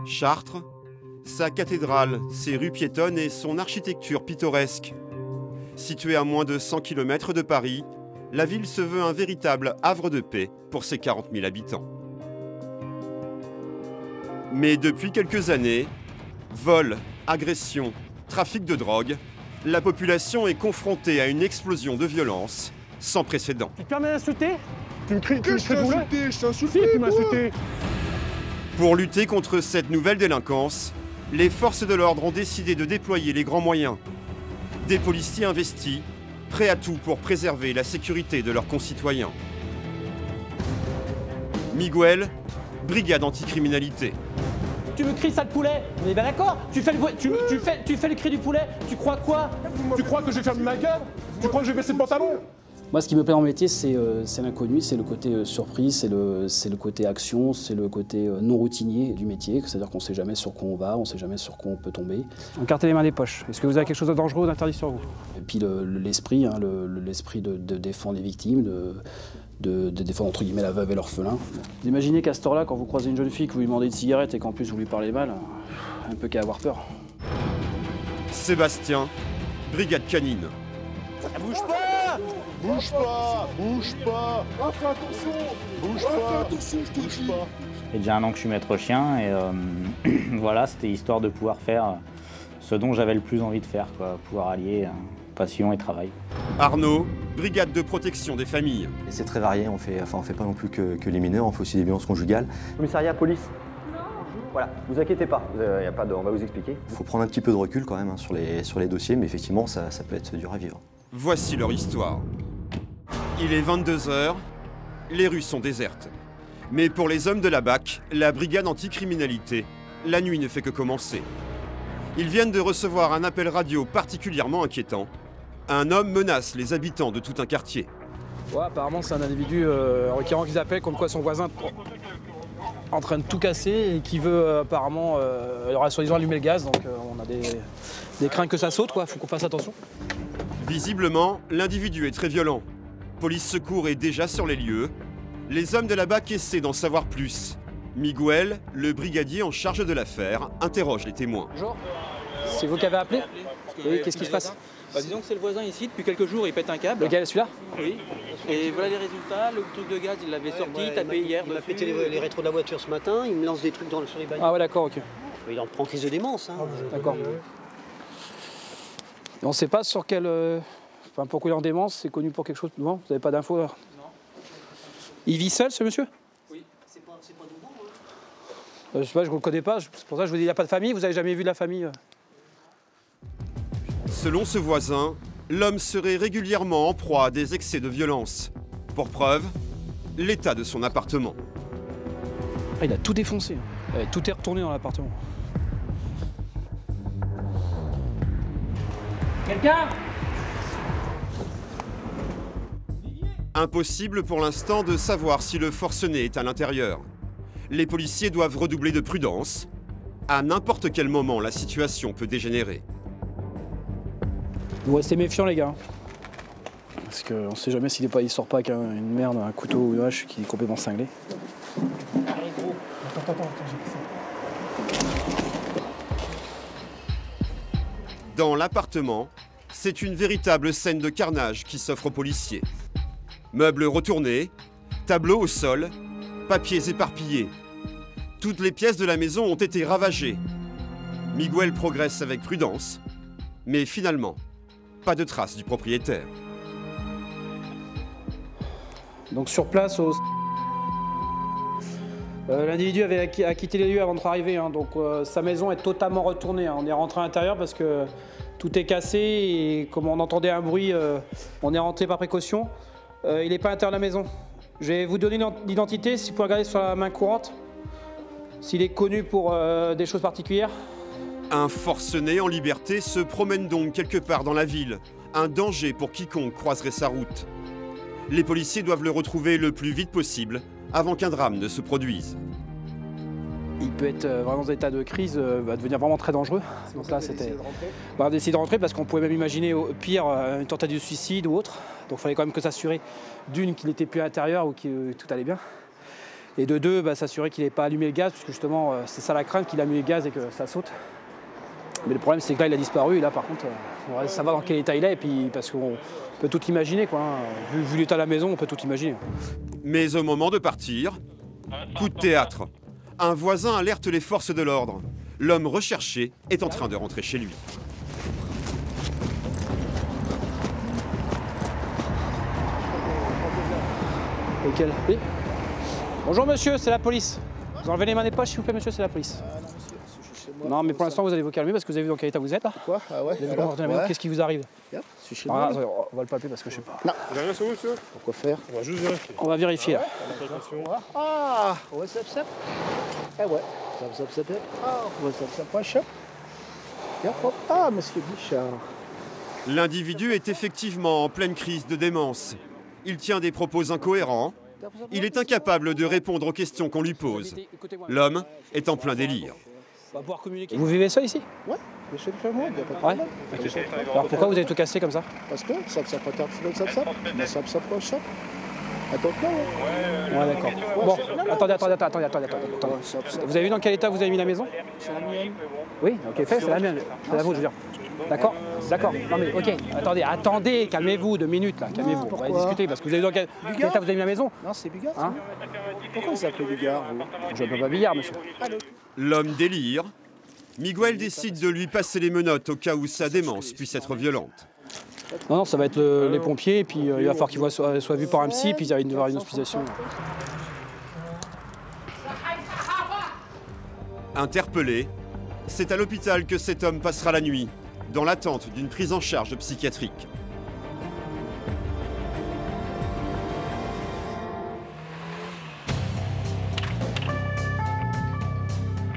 Chartres, sa cathédrale, ses rues piétonnes et son architecture pittoresque. Située à moins de 100 km de Paris, la ville se veut un véritable havre de paix pour ses 40 000 habitants. Mais depuis quelques années, vols, agressions, trafic de drogue, la population est confrontée à une explosion de violence sans précédent. Tu te permets d'insulter? Tu me cries, Que je t'ai insulté, je t'ai insulté. Si, tu m'as insulté. Pour lutter contre cette nouvelle délinquance, les forces de l'ordre ont décidé de déployer les grands moyens. Des policiers investis, prêts à tout pour préserver la sécurité de leurs concitoyens. Miguel, brigade anticriminalité. Tu me cries sale poulet? Mais ben d'accord, tu fais le cri du poulet, tu crois quoi? Tu crois que je vais fermer ma gueule? Tu crois que je vais baisser le pantalon? Moi, ce qui me plaît dans le métier, c'est l'inconnu, c'est le côté surprise, c'est le côté action, c'est le côté non routinier du métier, c'est-à-dire qu'on ne sait jamais sur quoi on va, on ne sait jamais sur quoi on peut tomber. Écartez les mains des poches. Est-ce que vous avez quelque chose de dangereux ou d'interdit sur vous? Et puis l'esprit, hein, l'esprit de défendre les victimes, de défendre entre guillemets la veuve et l'orphelin. Vous imaginez qu'à cette heure-là, quand vous croisez une jeune fille, que vous lui demandez une cigarette et qu'en plus vous lui parlez mal, un peu qu'à avoir peur. Sébastien, brigade canine. Bouge pas! Bouge pas, bouge pas. Ah, fais attention. Bouge pas. Fais attention, je te dis. Ça fait déjà 1 an que je suis maître chien et voilà, c'était histoire de pouvoir faire ce dont j'avais le plus envie de faire, quoi, pouvoir allier passion et travail. Arnaud, brigade de protection des familles. Et c'est très varié, on fait pas non plus que les mineurs, on fait aussi des violences conjugales. Commissariat, police. Voilà, vous inquiétez pas, on va vous expliquer. Il faut prendre un petit peu de recul quand même hein, sur les dossiers, mais effectivement ça peut être dur à vivre. Voici leur histoire. Il est 22 h, les rues sont désertes. Mais pour les hommes de la BAC, la brigade anticriminalité, la nuit ne fait que commencer. Ils viennent de recevoir un appel radio particulièrement inquiétant. Un homme menace les habitants de tout un quartier. Ouais, apparemment c'est un individu requérant qu'ils appellent comme quoi son voisin en train de tout casser et qui veut apparemment, il aurait soi-disant allumé le gaz, donc on a des craintes que ça saute, quoi. Faut qu'on fasse attention. Visiblement, l'individu est très violent. Police secours est déjà sur les lieux. Les hommes de la BAC essaient d'en savoir plus. Miguel, le brigadier en charge de l'affaire, interroge les témoins. Bonjour, c'est vous qui avez appelé? Oui, qu'est-ce qui se passe? Disons que c'est le voisin ici, depuis quelques jours il pète un câble. Lequel, celui-là? Oui. Et voilà les résultats, le truc de gaz il l'avait sorti, tapé hier. Il m'a pété les rétros de la voiture ce matin, il me lance des trucs sur les bagnoles. Ah ouais, d'accord, ok. Il en prend crise de démence. Hein. D'accord. Et on ne sait pas sur quel... Enfin, pourquoi il est en démence, c'est connu pour quelque chose? Non, vous n'avez pas d'infos? Non. Il vit seul, ce monsieur? Oui. C'est pas nouveau, hein. Je sais pas, je ne le connais pas, c'est pour ça que je vous dis, il n'y a pas de famille, vous n'avez jamais vu de la famille? Selon ce voisin, l'homme serait régulièrement en proie à des excès de violence. Pour preuve, l'état de son appartement. Ah, il a tout défoncé, tout est retourné dans l'appartement. Quelqu'un? Impossible pour l'instant de savoir si le forcené est à l'intérieur. Les policiers doivent redoubler de prudence. À n'importe quel moment, la situation peut dégénérer. Vous restez méfiants, les gars. Parce qu'on ne sait jamais s'il sort pas avec une merde, un couteau ou une hache qui est complètement cinglé. Allez, gros. Attends, Dans l'appartement, c'est une véritable scène de carnage qui s'offre aux policiers. Meubles retournés, tableaux au sol, papiers éparpillés. Toutes les pièces de la maison ont été ravagées. Miguel progresse avec prudence, mais finalement, pas de traces du propriétaire. Donc sur place, l'individu avait quitté les lieux avant de arriver, hein, donc sa maison est totalement retournée. Hein. On est rentré à l'intérieur parce que tout est cassé et comme on entendait un bruit, on est rentré par précaution. Il n'est pas à l'intérieur de la maison. Je vais vous donner l'identité, si vous pouvez regarder sur la main courante, s'il est connu pour des choses particulières. Un forcené en liberté se promène donc quelque part dans la ville. Un danger pour quiconque croiserait sa route. Les policiers doivent le retrouver le plus vite possible avant qu'un drame ne se produise. Il peut être vraiment dans un état de crise, va devenir vraiment très dangereux. Donc là, c'était d'essayer de rentrer parce qu'on pouvait même imaginer au pire une tentative de suicide ou autre. Donc il fallait quand même que s'assurer d'une qu'il n'était plus à l'intérieur ou que tout allait bien. Et de deux, s'assurer qu'il n'ait pas allumé le gaz, parce que justement, c'est ça la crainte, qu'il a allumé le gaz et que ça saute. Mais le problème, c'est que là, il a disparu. Et là, par contre, on va savoir dans quel état il est. Et puis, parce qu'on peut tout imaginer, quoi. Vu l'état de la maison, on peut tout imaginer. Mais au moment de partir, coup de théâtre. Un voisin alerte les forces de l'ordre. L'homme recherché est en train de rentrer chez lui. Lequel? Oui. Bonjour monsieur, c'est la police. Vous enlevez les mains des poches, s'il vous plaît, monsieur, c'est la police. Ah non, monsieur, je suis chez moi. Non, mais pour l'instant, vous allez vous calmer parce que vous avez vu dans quel état vous êtes là. Quoi? Ah ouais? Vous avez vu comment Ouais. qu'est-ce qui vous arrive? Regarde, je suis chez Ah, moi. on va le palper parce que je sais pas. Non. Vous avez rien sur vous, monsieur? Pourquoi faire? On va juste vérifier. On va vérifier là. Ah! Ouais, zap zap. Ah ouais. Zap zap zap. Ah, ouais, zap zap. Ouais, chop. Bien propre. Ah, monsieur Bichard. L'individu est effectivement en pleine crise de démence. Il tient des propos incohérents. Il est incapable de répondre aux questions qu'on lui pose. L'homme est en plein délire. On va pouvoir communiquer. Vous vivez seul ici? Ouais, je suis chez moi, il n'y a pas de Ouais. problème. Alors pourquoi vous avez tout cassé comme ça? Parce que zap zap pas tard, zap zap. Mais zap zap pas chop. Attends, là, ouais. Ouais, d'accord. Bon, attendez. Vous avez vu dans quel état vous avez mis la maison? C'est la mienne. Oui, ok, c'est la mienne. C'est la vôtre, je veux dire. D'accord? D'accord. Non mais ok, attendez, calmez-vous, 2 minutes là, calmez-vous. On va pourquoi discuter parce que vous avez vu dans quel état vous avez mis la maison? Non, c'est Bigard. Hein? Pourquoi vous appelez Bigard, vous? Je ne peux pas billard, monsieur. L'homme délire. Miguel décide de lui passer les menottes au cas où sa démence puisse être violente. Non, ça va être les pompiers, et puis il va falloir qu'il soit vu par un psy, puis il va y avoir une hospitalisation. Interpellé, c'est à l'hôpital que cet homme passera la nuit, dans l'attente d'une prise en charge psychiatrique.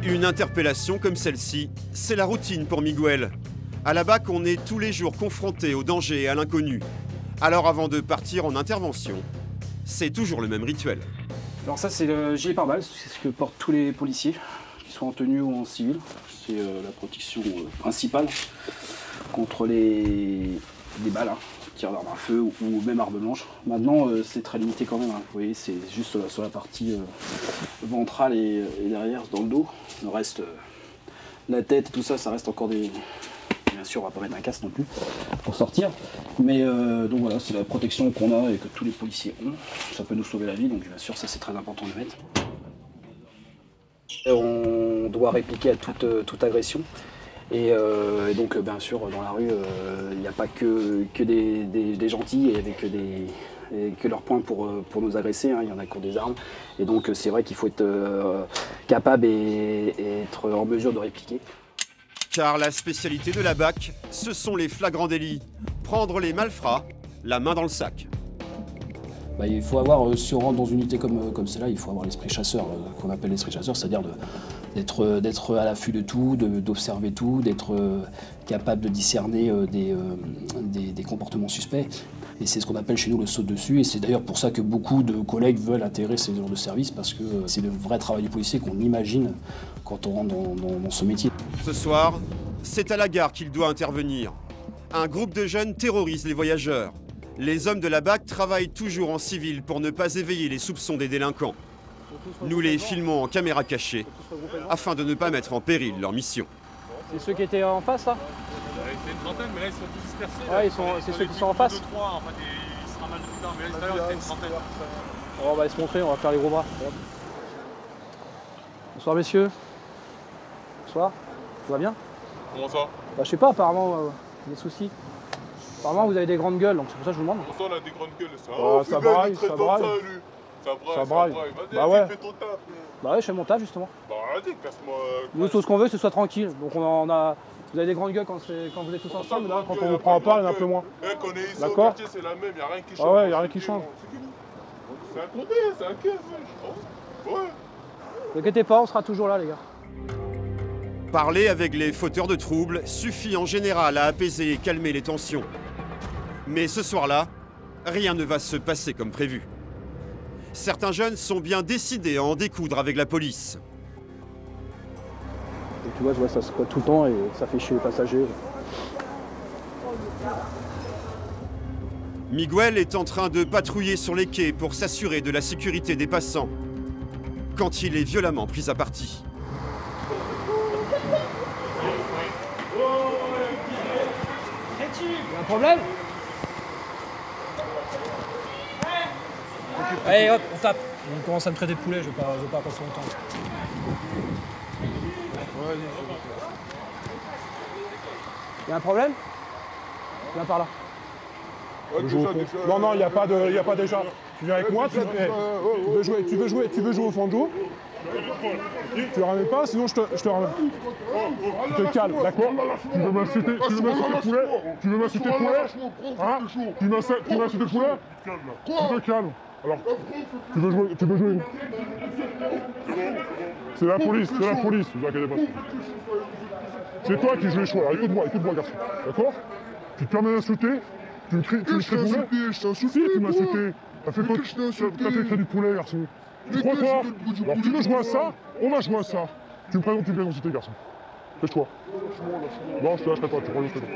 Une interpellation comme celle-ci, c'est la routine pour Miguel. À la BAC, on est tous les jours confronté au danger et à l'inconnu. Alors avant de partir en intervention, c'est toujours le même rituel. Alors ça, c'est le gilet pare-balles, c'est ce que portent tous les policiers, qu'ils soient en tenue ou en civil. C'est la protection principale contre les balles, tir d'armes à feu ou même armes blanches. Maintenant, c'est très limité quand même. Vous voyez, c'est juste sur la partie ventrale et derrière, dans le dos. Le reste, la tête, tout ça, ça reste encore des... Bien sûr, on va pas mettre un casque non plus pour sortir. Mais donc voilà, c'est la protection qu'on a et que tous les policiers ont. Ça peut nous sauver la vie, donc bien sûr, ça c'est très important de le mettre. On doit répliquer à toute agression. Et donc bien sûr, dans la rue, il n'y a pas que des gentils et avec que leurs poings pour nous agresser. Il y en a qui ont des armes. Et donc c'est vrai qu'il faut être capable et être en mesure de répliquer. Car la spécialité de la BAC, ce sont les flagrants délits. Prendre les malfrats, la main dans le sac. Il faut avoir, si on rentre dans une unité comme celle-là, il faut avoir l'esprit chasseur, qu'on appelle l'esprit chasseur, c'est-à-dire d'être à l'affût de tout, d'observer tout, d'être capable de discerner des comportements suspects. Et c'est ce qu'on appelle chez nous le saut dessus. Et c'est d'ailleurs pour ça que beaucoup de collègues veulent intégrer ces genres de services, parce que c'est le vrai travail du policier qu'on imagine quand on rentre dans ce métier. Ce soir, c'est à la gare qu'il doit intervenir. Un groupe de jeunes terrorise les voyageurs. Les hommes de la BAC travaillent toujours en civil pour ne pas éveiller les soupçons des délinquants. Nous les filmons en caméra cachée afin de ne pas mettre en péril leur mission. C'est ceux qui étaient en face là? C'est une trentaine, mais là ils sont tous dispersés. Ouais, c'est ceux qui sont en face. 2-3, en fait, il sera mal plus tard, mais là tout à l'heure c'était une trentaine. On va aller se montrer, on va faire les gros bras. Bonsoir messieurs. Bonsoir. Tout va bien? Comment ça? Je sais pas, apparemment, des soucis. Apparemment vous avez des grandes gueules, donc c'est pour ça que je vous demande. Comment ça on a des grandes gueules? Ça braille, ça braille. Ça braille. Vas-y, bah ouais. fais ton taf. Bah ouais, je fais mon taf justement. Bah vas-y, casse-moi. Nous, tout ce qu'on veut, c'est que ce soit tranquille. Donc vous avez des grandes gueules quand vous êtes tous ensemble, là, quand on vous prend à part, il y en a un peu moins. Quand on est ici au D'accord. quartier, c'est la même, il n'y a rien qui change. Ah ouais, il n'y a rien qui change. C'est un condé, c'est un keuf, ouais. Ne inquiétez pas, on sera toujours là, les gars. Parler avec les fauteurs de troubles suffit en général à apaiser et calmer les tensions. Mais ce soir-là, rien ne va se passer comme prévu. Certains jeunes sont bien décidés à en découdre avec la police. Et tu vois, ça se squatte tout le temps et ça fait chier les passagers. Miguel est en train de patrouiller sur les quais pour s'assurer de la sécurité des passants. quand il est violemment pris à partie. Un problème? Allez hop, on tape. On commence à me traiter de poulet, je vais pas passer longtemps. Y'a un problème? Viens par là. Non, non, il n'y a pas déjà. Tu viens avec moi, tu veux jouer au fond de joue. Tu le ramènes pas, sinon je te ramène. Tu te calmes, d'accord? Tu veux m'insulter poulet? Tu veux m'insulter poulet? Hein? Tu m'insultes poulet? Tu te calmes. Alors, tu veux jouer? C'est la police, ne vous inquiétez pas. C'est toi qui joues les choix. Alors, écoute-moi, garçon. D'accord? Tu te permets d'insulter? Tu me cries poulet? Je t'ai insulté, tu m'as insulté. T'as fait créer du poulet, garçon. Tu crois quoi? Alors tu veux jouer à ça? On va jouer à ça. Tu me présentes une pièce d'identité, garçon. Lâche-toi. Non, je te lâcherai pas, tu crois que je te lâche.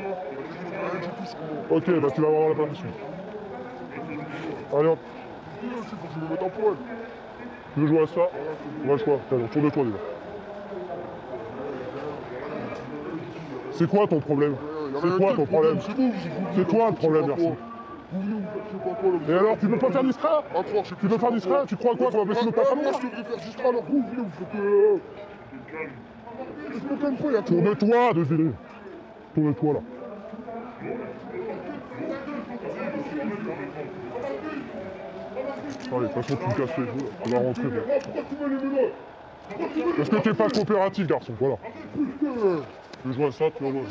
Ok, bah tu vas avoir la permission. Allez hop. Tu veux jouer à ça? On va jouer. Tiens, autour de toi déjà. C'est quoi ton problème? C'est quoi ton problème? C'est toi le problème, garçon. Et alors, tu peux pas faire discret? Tu peux faire discret? Tu crois quoi? Tu vas baisser notre pantalon? Moi, je devrais faire discret, alors vous, faut que... Tourne-toi, désolé. Tourne-toi, là. Allez, de toute façon, tu me casses les joues, on va rentrer. Est-ce que t'es pas coopératif, garçon? Voilà. Tu veux jouer à ça, tu vas jouer.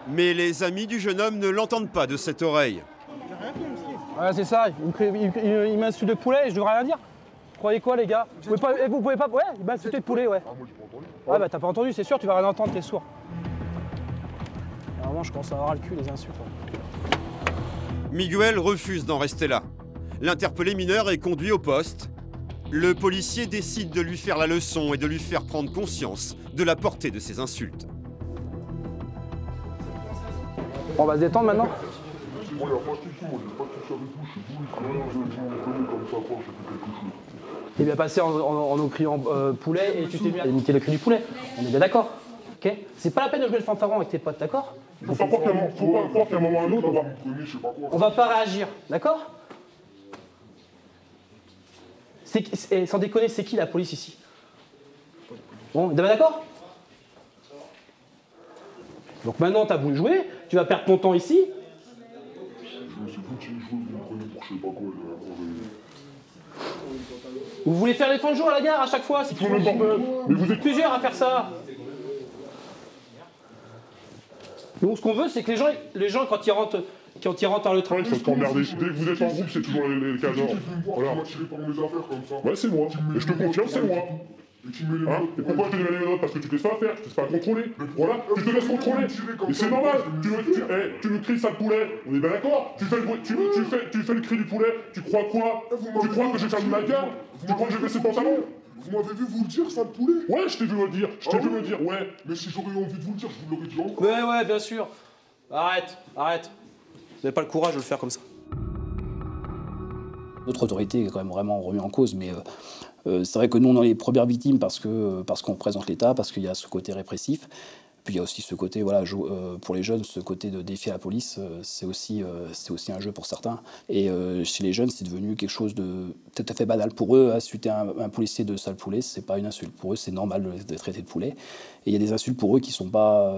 Mais les amis du jeune homme ne l'entendent pas de cette oreille. Ouais, c'est ça, il m'insulte de poulet et je devrais rien dire. Vous croyez quoi, les gars? Vous pouvez pas. Ouais, il m'a insulté de poulet, ouais. Ah, moi, j'ai pas entendu. Ouais, bah t'as pas entendu, c'est sûr, tu vas rien entendre, t'es sourd. Vraiment, je commence à avoir le cul, les insultes. Ouais. Miguel refuse d'en rester là. L'interpellé mineur est conduit au poste. Le policier décide de lui faire la leçon et de lui faire prendre conscience de la portée de ses insultes. On va se détendre maintenant? Moi, il n'y a pas de soucis, moi, j'ai pas de soucis avec vous, je suis vous, je connais comme ça, quoi, j'ai fait quelque chose. T'es bien passé en nous criant poulet et tu t'es mis à imiter le cri du poulet. On est bien d'accord? Ok? C'est pas la peine de jouer le fanfaron avec tes potes, d'accord? Faut pas croire qu'à un moment ou à un autre, on va pas réagir, d'accord? Sans déconner, c'est qui la police ici? Bon, on est d'accord? Donc maintenant, t'as voulu jouer, tu vas perdre ton temps ici. C'est vous qui jouez, vous me prenez pour je sais pas quoi. Vous voulez faire les fins de jour à la gare à chaque fois? Mais vous êtes plusieurs à faire ça. Nous, ce qu'on veut, c'est que les gens quand ils rentrent par le train... Ouais, il faut se emmerder. Dès que vous êtes en groupe, c'est toujours les cadors. Voilà. Ouais, c'est moi. Et je te confirme, c'est moi. Hein? Et pourquoi je te donne les notes? Parce que tu te laisses pas faire, tu te laisses pas contrôler. Voilà, tu te laisses contrôler. Et c'est normal. Tu me cries sale poulet, on est bien d'accord? Tu fais le cri du poulet, tu crois quoi? Tu crois que je vais faire de ma gueule? Tu crois que je vais baisser le pantalon? Vous m'avez vu vous le dire, sale poulet? Ouais, je t'ai vu me le dire, ouais. Mais si j'aurais eu envie de vous le dire, je vous l'aurais dit encore. Ouais, bien sûr. Arrête. Vous n'avez pas le courage de le faire comme ça. Notre autorité est quand même vraiment remise en cause, mais c'est vrai que nous, on est les premières victimes parce qu'on représente l'État, parce qu'il y a ce côté répressif. Puis il y a aussi ce côté, voilà, pour les jeunes, ce côté de défier la police, c'est aussi un jeu pour certains. Et chez les jeunes, c'est devenu quelque chose de tout à fait banal. Pour eux, insulter un policier de sale poulet, c'est pas une insulte. Pour eux, c'est normal de traiter de poulet. Et il y a des insultes pour eux qui sont pas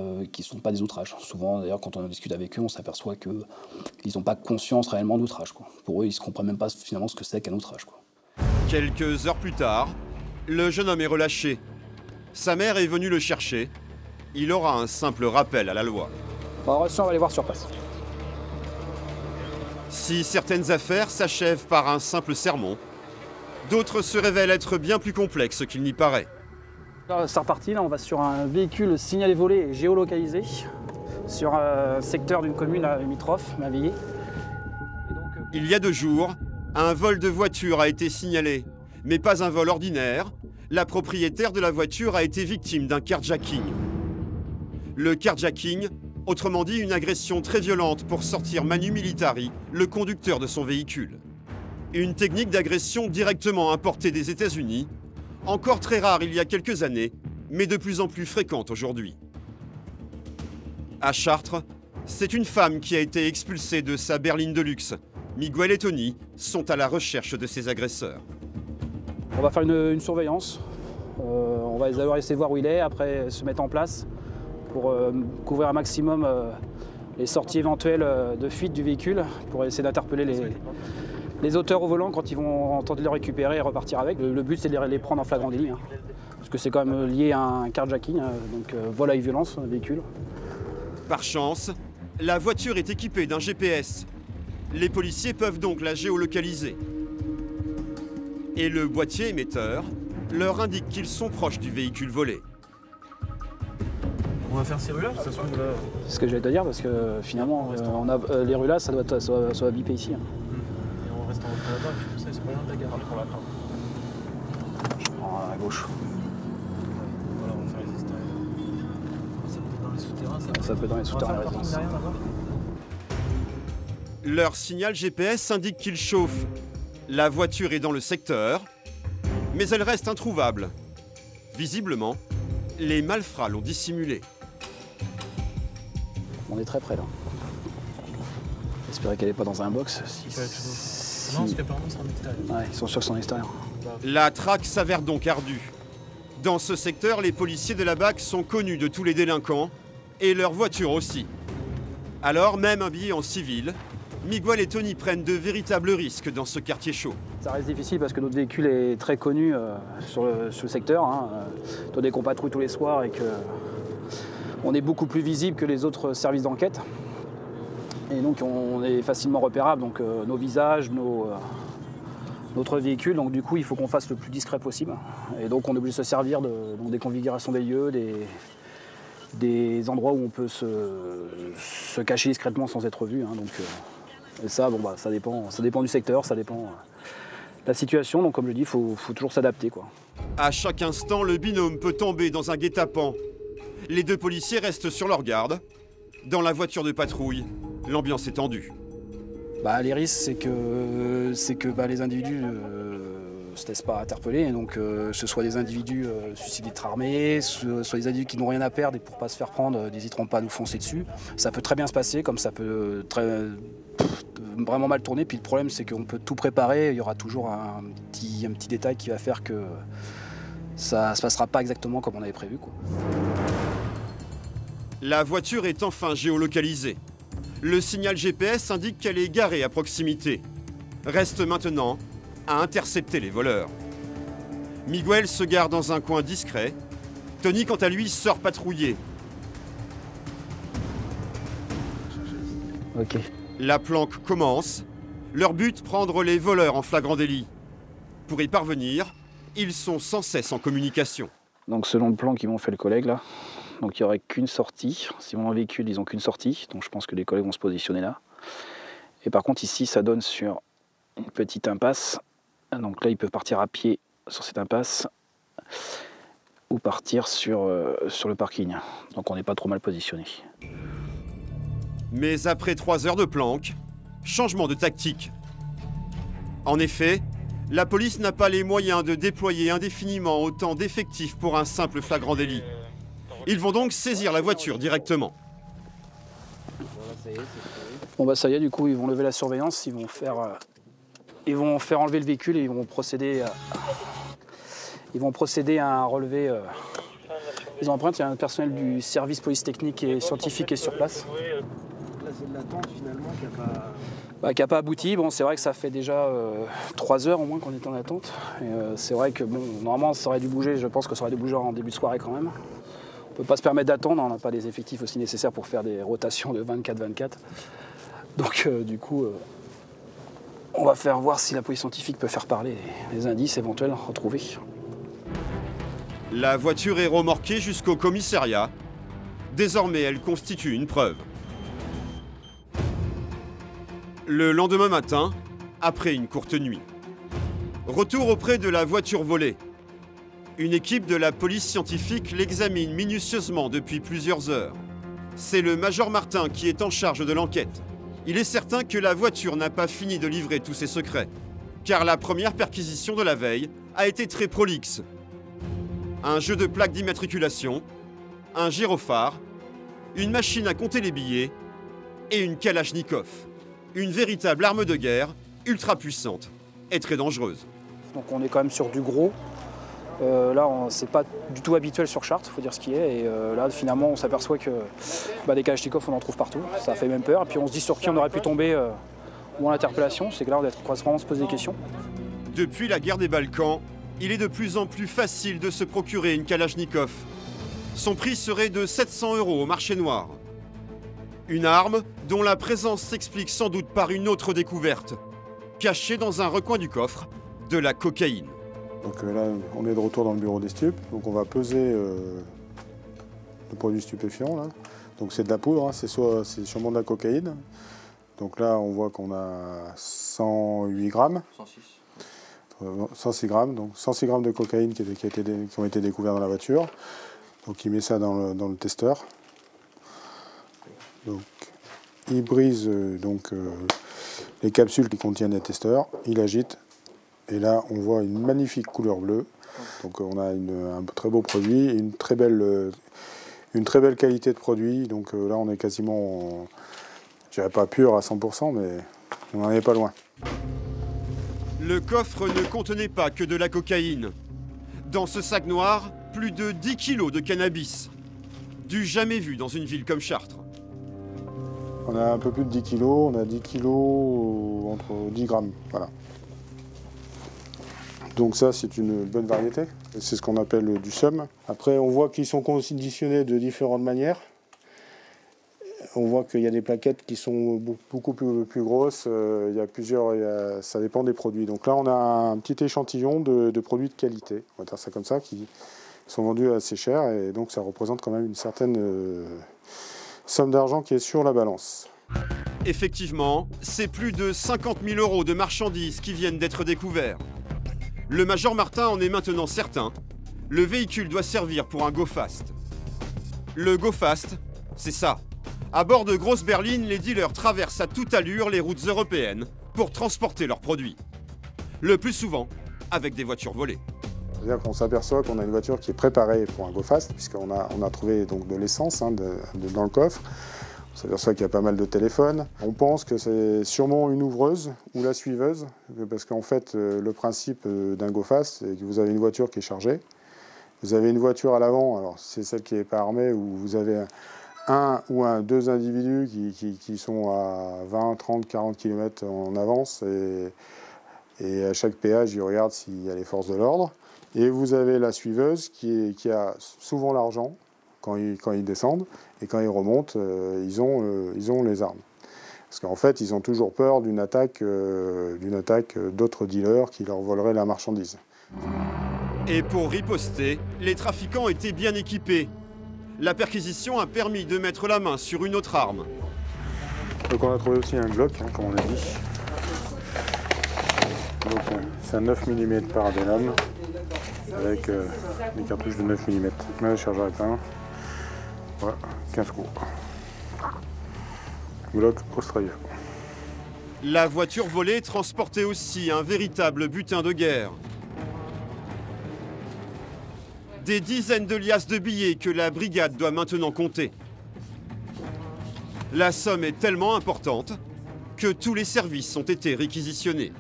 des outrages. Souvent, d'ailleurs, quand on en discute avec eux, on s'aperçoit qu'ils n'ont pas conscience réellement d'outrage, quoi. Pour eux, ils ne se comprennent même pas finalement ce que c'est qu'un outrage, quoi. Quelques heures plus tard, le jeune homme est relâché. Sa mère est venue le chercher. Il aura un simple rappel à la loi. On va aller voir sur place. Si certaines affaires s'achèvent par un simple sermon, d'autres se révèlent être bien plus complexes qu'il n'y paraît. C'est reparti, là on va sur un véhicule signalé volé et géolocalisé sur un secteur d'une commune limitrophe, Mavillé. Il y a 2 jours, un vol de voiture a été signalé, mais pas un vol ordinaire. La propriétaire de la voiture a été victime d'un carjacking. Le carjacking, autrement dit une agression très violente pour sortir manu militari le conducteur de son véhicule. Une technique d'agression directement importée des États-Unis, Encore très rare il y a quelques années, mais de plus en plus fréquente aujourd'hui. À Chartres, c'est une femme qui a été expulsée de sa berline de luxe. Miguel et Tony sont à la recherche de ses agresseurs. On va faire une surveillance. On va d'abord essayer de voir où il est, après se mettre en place pour couvrir un maximum les sorties éventuelles de fuite du véhicule, pour essayer d'interpeller les auteurs au volant quand ils vont tenter de le récupérer et repartir avec. Le but, c'est de les prendre en flagrant délit, hein, parce que c'est quand même lié à un carjacking, donc vol avec violence, un véhicule. Par chance, la voiture est équipée d'un GPS. Les policiers peuvent donc la géolocaliser. Et le boîtier émetteur leur indique qu'ils sont proches du véhicule volé. On va faire ces rues-là, ça se trouve là. C'est ce que j'allais te dire, parce que finalement, on a, les rues là, ça doit biper ici. Hein. Et on reste en route là-bas, puis comme ça, c'est pas loin de la gare. Je prends à gauche. Voilà, on va faire les extérieurs. Ça peut être dans les souterrains, ça. Ça peut être dans les souterrains, la résidence. Leur signal GPS indique qu'ils chauffent. La voiture est dans le secteur, mais elle reste introuvable. Visiblement, les malfrats l'ont dissimulée. On est très près là. J'espérais qu'elle n'est pas dans un box. Non, parce qu'apparemment c'est en extérieur. Ouais, ils sont sûrs que c'est en extérieur. La traque s'avère donc ardue. Dans ce secteur, les policiers de la BAC sont connus de tous les délinquants, et leur voiture aussi. Alors, même habillés en civil, Miguel et Tony prennent de véritables risques dans ce quartier chaud. Ça reste difficile parce que notre véhicule est très connu sur le secteur. Hein. Étant donné qu'on patrouille tous les soirs et qu'on est beaucoup plus visible que les autres services d'enquête. Et donc on est facilement repérable, donc nos visages, notre véhicule. Donc du coup il faut qu'on fasse le plus discret possible. Et donc on est obligé de se servir des configurations des lieux, des endroits où on peut se cacher discrètement sans être vu. Hein. Donc, et ça, bon, ça dépend du secteur, ça dépend de la situation. Donc comme je dis, il faut toujours s'adapter, quoi. À chaque instant, le binôme peut tomber dans un guet-apens. Les deux policiers restent sur leur garde. Dans la voiture de patrouille, l'ambiance est tendue. Les risques, c'est que les individus ne se laissent pas interpeller. Donc ce soit des individus susceptibles d'être armés, soit des individus qui n'ont rien à perdre et pour ne pas se faire prendre, n'hésiteront pas à nous foncer dessus. Ça peut très bien se passer, comme ça peut vraiment mal tourner. Puis le problème, c'est qu'on peut tout préparer. Il y aura toujours un petit détail qui va faire que ça ne se passera pas exactement comme on avait prévu, quoi. La voiture est enfin géolocalisée. Le signal GPS indique qu'elle est garée à proximité. Reste maintenant à intercepter les voleurs. Miguel se gare dans un coin discret. Tony, quant à lui, sort patrouiller. Ok. La planque commence. Leur but, prendre les voleurs en flagrant délit. Pour y parvenir, ils sont sans cesse en communication. Donc selon le plan qu'ils m'ont fait le collègue là, donc il n'y aurait qu'une sortie. Si on en véhicule, ils n'ont qu'une sortie. Donc je pense que les collègues vont se positionner là. Et par contre ici, ça donne sur une petite impasse. Donc là, ils peuvent partir à pied sur cette impasse ou partir sur le parking. Donc on n'est pas trop mal positionné. Mais après 3 heures de planque, changement de tactique. En effet, la police n'a pas les moyens de déployer indéfiniment autant d'effectifs pour un simple flagrant délit. Ils vont donc saisir la voiture directement. Bon ça y est, du coup ils vont lever la surveillance, ils vont faire enlever le véhicule et ils vont procéder à un relevé des empreintes. Il y a un personnel du service police technique et scientifique qui est sur place. Là c'est de l'attente finalement qui n'a pas abouti. Bon, c'est vrai que ça fait déjà 3 heures au moins qu'on est en attente. C'est vrai que bon, normalement ça aurait dû bouger, je pense que ça aurait dû bouger en début de soirée quand même. On ne peut pas se permettre d'attendre, on n'a pas les effectifs aussi nécessaires pour faire des rotations de 24-24. Donc du coup, on va faire voir si la police scientifique peut faire parler les indices éventuels retrouvés. La voiture est remorquée jusqu'au commissariat. Désormais, elle constitue une preuve. Le lendemain matin, après une courte nuit, retour auprès de la voiture volée. Une équipe de la police scientifique l'examine minutieusement depuis plusieurs heures. C'est le major Martin qui est en charge de l'enquête. Il est certain que la voiture n'a pas fini de livrer tous ses secrets, car la première perquisition de la veille a été très prolixe. un jeu de plaques d'immatriculation, un gyrophare, une machine à compter les billets et une Kalachnikov. Une véritable arme de guerre, ultra puissante et très dangereuse. Donc on est quand même sur du gros. Là, c'est pas du tout habituel sur Chartres, il faut dire ce qui est. Et là, finalement, on s'aperçoit que des Kalachnikov, on en trouve partout. Ça fait même peur. Et puis on se dit sur qui on aurait pu tomber ou en interpellation. C'est que là, on va vraiment se poser des questions. Depuis la guerre des Balkans, il est de plus en plus facile de se procurer une Kalachnikov. Son prix serait de 700 € au marché noir. Une arme dont la présence s'explique sans doute par une autre découverte. Cachée dans un recoin du coffre, de la cocaïne. Donc là, on est de retour dans le bureau des stupes. Donc on va peser le produit stupéfiant. Là. Donc c'est de la poudre, hein. C'est sûrement de la cocaïne. Donc là, on voit qu'on a 108 grammes. 106 grammes, donc 106 grammes de cocaïne qui ont été découverts dans la voiture. Donc il met ça dans le testeur. Donc il brise les capsules qui contiennent les testeurs, il agite. Et là, on voit une magnifique couleur bleue. Donc on a un très beau produit, et une très belle qualité de produit. Donc là, on est quasiment, je dirais pas pur à 100%, mais on n'en est pas loin. Le coffre ne contenait pas que de la cocaïne. Dans ce sac noir, plus de 10 kilos de cannabis. Du jamais vu dans une ville comme Chartres. On a un peu plus de 10 kilos, on a 10 kilos entre 10 grammes, voilà. Donc ça, c'est une bonne variété. C'est ce qu'on appelle du seum. Après, on voit qu'ils sont conditionnés de différentes manières. On voit qu'il y a des plaquettes qui sont beaucoup plus grosses. Il y a plusieurs, ça dépend des produits. Donc là, on a un petit échantillon de produits de qualité, on va dire ça comme ça, qui sont vendus assez cher. Et donc ça représente quand même une certaine somme d'argent qui est sur la balance. Effectivement, c'est plus de 50 000 € de marchandises qui viennent d'être découverts. Le Major Martin en est maintenant certain. Le véhicule doit servir pour un Go Fast. Le Go Fast, c'est ça. À bord de grosses berlines, les dealers traversent à toute allure les routes européennes pour transporter leurs produits. Le plus souvent, avec des voitures volées. C'est-à-dire qu'on s'aperçoit qu'on a une voiture qui est préparée pour un Go Fast, puisqu'on a trouvé donc de l'essence dans le coffre. On s'aperçoit qu'il y a pas mal de téléphones. On pense que c'est sûrement une ouvreuse ou la suiveuse, parce qu'en fait, le principe d'un Go Fast, c'est que vous avez une voiture qui est chargée. Vous avez une voiture à l'avant, alors c'est celle qui n'est pas armée, où vous avez deux individus qui sont à 20, 30, 40 km en avance, et à chaque péage, ils regardent s'il y a les forces de l'ordre. Et vous avez la suiveuse qui a souvent l'argent quand ils descendent, et quand ils remontent, ils ont les armes. Parce qu'en fait, ils ont toujours peur d'une attaque d'autres dealers qui leur voleraient la marchandise. Et pour riposter, les trafiquants étaient bien équipés. La perquisition a permis de mettre la main sur une autre arme. Donc on a trouvé aussi un Glock, comme on a dit. Donc c'est un 9 mm par Adenum, avec des cartouches de 9 mm. Un chargeur à pain. Voilà, 15 coups. Glock australien. La voiture volée transportait aussi un véritable butin de guerre. Des dizaines de liasses de billets que la brigade doit maintenant compter. La somme est tellement importante que tous les services ont été réquisitionnés.